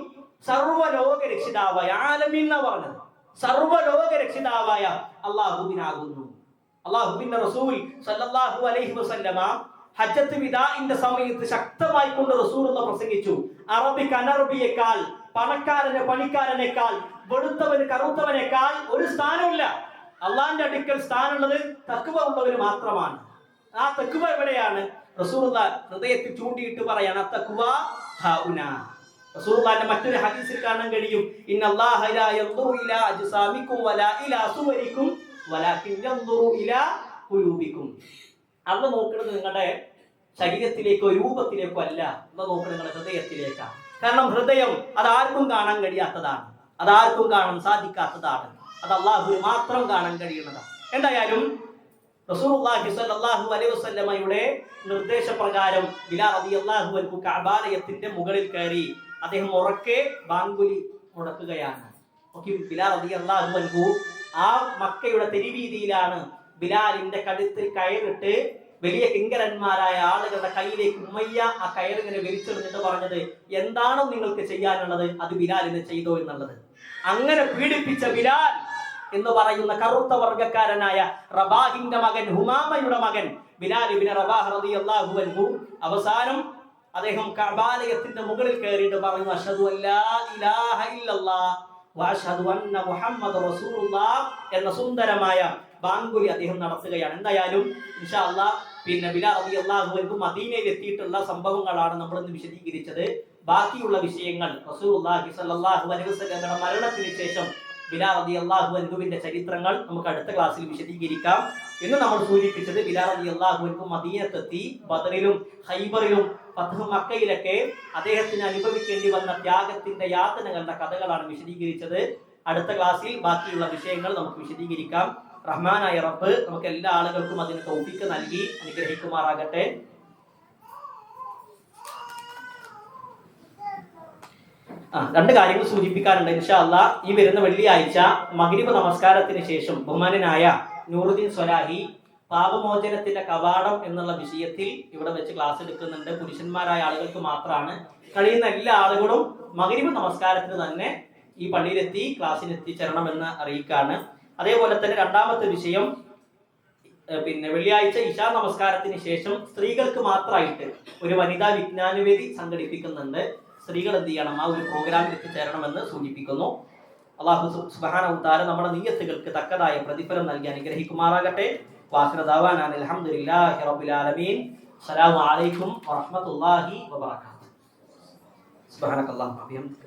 സർവ്വലോക രക്ഷിതാവായ, ആലമീൻ എന്നാ പറഞ്ഞത്, സർവ്വലോക രക്ഷിതാവായ അള്ളാഹുവിനാകുന്നു. അള്ളാഹുവിന്റെ റസൂൽ സല്ലല്ലാഹു അലൈഹി വസല്ലമ ഹജ്ജത്ത് വിദാഇന്റെ സമയത്ത് ശക്തമായി കൊണ്ട് റസൂലുള്ള പ്രസംഗിച്ചു, അറബിക്ക് അനറബിയേക്കാൾ, പണക്കാരന് പണിക്കാരനേക്കാൾ, വെളുത്തവന് കറുത്തവനേക്കാൾ ഒരു സ്ഥാനമില്ല. അള്ളാഹിന്റെ അടുക്കൽ സ്ഥാനമുള്ളത് തഖ്വ ഉള്ളവന് മാത്രമാണ്. ആ തഖ്വ എവിടെയാണ്? റസൂലുള്ള ഹൃദയത്തിൽ ചൂണ്ടിയിട്ട് പറയാണ് തഖ്വ ഹൗനാ. റസൂലുള്ളാഹിന്റെ മറ്റൊരു ഹദീസിൽ കാണാൻ കഴിയും, ഇന്നല്ലാഹ ലാ യൻദുറു ഇലാ അജ്സാമിക്കും വലാ ഇലാ സുവരിക്കും വലാകിൻ യൻദുറു ഇലാ ഖുലൂബിക്കും. അള്ളാഹ് നോക്കുന്നത് നിങ്ങളുടെ ശരീരത്തിലേക്കോ രൂപത്തിലേക്കോ അല്ല, അള്ളാഹ് നോക്കുന്നത് നിങ്ങളുടെ ഹൃദയത്തിലേക്കാണ്. കാരണം ഹൃദയം അതാർക്കും കാണാൻ കഴിയാത്തതാണ്, അതാർക്കും കാണാൻ സാധിക്കാത്തതാണ്, അത് അള്ളാഹുവിന് മാത്രം കാണാൻ കഴിയുന്നതാണ്. എന്തായാലും റസൂലുള്ളാഹി സ്വല്ലല്ലാഹു അലൈഹി വസല്ലമയുടെ നിർദ്ദേശപ്രകാരം ബിലാൽ റളിയല്ലാഹു അൻഹു കഅബാലയത്തിന്റെ മുകളിൽ കയറി അദ്ദേഹം ഉറക്കെ ബാങ്കുലി മുടക്കുകയാണ്. ബിലാൽ റളിയല്ലാഹു അൻഹു ആ മക്കയുടെ തെരുവീതിയിലാണ് ബിലാലിന്റെ കഴുത്തിൽ കയറിട്ട് വലിയ കിങ്കരന്മാരായ ആളുകളുടെ കയ്യിലേക്ക് ഉമ്മയ്യ ആ കയറിങ്ങനെ വലിച്ചെറിഞ്ഞിട്ട് പറഞ്ഞത്, എന്താണ് നിങ്ങൾക്ക് ചെയ്യാനുള്ളത് അത് ബിലാലിനെ ചെയ്തോ എന്നുള്ളത്. അങ്ങനെ പീഡിപ്പിച്ച ബിലാൽ എന്ന് പറയുന്ന കറുത്ത വർഗക്കാരനായ റബാഹിന്റെ മകൻ, ഹുമാമയുടെ മകൻ ബിലാൽ ഇബ്നു റബാഹ് റളിയല്ലാഹു അൻഹു അവസാനം അദ്ദേഹം കഅബാലയത്തിന്റെ മുകളിൽ കയറിയിട്ട് പറഞ്ഞു, അഷ്ഹദു അല്ലാ ഇലാഹ ഇല്ലല്ലാഹ് വഅഷ്ഹദു അന്ന മുഹമ്മദ റസൂലുള്ളാഹ് എന്ന സുന്ദരമായ ബാങ്കുലി അദ്ദേഹം നടത്തുകയാണ്. എന്തായാലും ഇൻഷാ അല്ലാഹ് പിന്നെ ബിലാൽ റളിയല്ലാഹു അൻഹു മദീനയിൽ എത്തിയിട്ടുള്ള സംഭവങ്ങളാണ് നമ്മൾ ഇന്ന് വിശദീകരിച്ചത്. ബാക്കിയുള്ള വിഷയങ്ങൾ റസൂലുള്ളാഹി സ്വല്ലല്ലാഹു അലൈഹി വസല്ലമയുടെ മരണത്തിന് ശേഷം ബിലാൽ റളിയല്ലാഹു അൻഹുവിന്റെ ചരിത്രങ്ങൾ നമുക്ക് അടുത്ത ക്ലാസ്സിൽ വിശദീകരിക്കാം. ഇന്ന് നമ്മൾ സൂചിപ്പിച്ചത് ബിലാൽ റളിയല്ലാഹു അൻഹു മദീനത്തെത്തി ബദറിലും ഖൈബറിലും ഫത്ഹ് മക്കയിലൊക്കെ അദ്ദേഹത്തിന് അനുഭവിക്കേണ്ടി വന്ന ത്യാഗത്തിന്റെ യാതനകളുടെ കഥകളാണ് വിശദീകരിച്ചത്. അടുത്ത ക്ലാസ്സിൽ ബാക്കിയുള്ള വിഷയങ്ങൾ നമുക്ക് വിശദീകരിക്കാം. റഹ്മാനായ റബ്ബ് നമുക്ക് എല്ലാ ആളുകൾക്കും അതിന് തൗഫീഖ് നൽകി അനുഗ്രഹിക്കുമാറാകട്ടെ. രണ്ട് കാര്യങ്ങൾ സൂചിപ്പിക്കാനുണ്ട് ഇൻഷാ അല്ലാഹ്. ഈ വരുന്ന വെള്ളിയാഴ്ച മഗ്രിബ് നമസ്കാരത്തിന് ശേഷം ബഹുമാനനായ നൂറുദ്ദീൻ സ്വലാഹി പാപമോചനത്തിന്റെ കവാടം എന്നുള്ള വിഷയത്തിൽ ഇവിടെ വെച്ച് ക്ലാസ് എടുക്കുന്നുണ്ട്. പുരുഷന്മാരായ ആളുകൾക്ക് മാത്രമാണ്. കഴിയുന്ന എല്ലാ ആളുകളും മഗ്രിബ് നമസ്കാരത്തിന് തന്നെ ഈ പള്ളിയിലെത്തി ക്ലാസ്സിന് എത്തിച്ചേരണമെന്ന് അറിയിക്കാണ്. അതേപോലെ തന്നെ രണ്ടാമത്തെ വിഷയം, പിന്നെ വെള്ളിയാഴ്ച ഇശാ നമസ്കാരത്തിന് ശേഷം സ്ത്രീകൾക്ക് മാത്രമായിട്ട് ഒരു വനിതാ വിജ്ഞാനവേദി സംഘടിപ്പിക്കുന്നുണ്ട്. സ്ത്രീകൾ എന്ത് ചെയ്യണം, ആ ഒരു പ്രോഗ്രാമിൽ എത്തിച്ചേരണമെന്ന് സൂചിപ്പിക്കുന്നു. അല്ലാഹു സുബ്ഹാനഹു വ തആല നമ്മുടെ നിയ്യത്തുകൾക്ക് തക്കതായ പ്രതിഫലം നൽകി അനുഗ്രഹിക്കുമാറാകട്ടെ. വാഖിറു ദഅവാനാ അൽഹംദുലില്ലാഹി റബ്ബിൽ ആലമീൻ. അസ്സലാമു അലൈക്കും വറഹ്മത്തുള്ളാഹി വബറകാതുഹു. സുബ്ഹാനകല്ലാഹു വബിഹംദിക.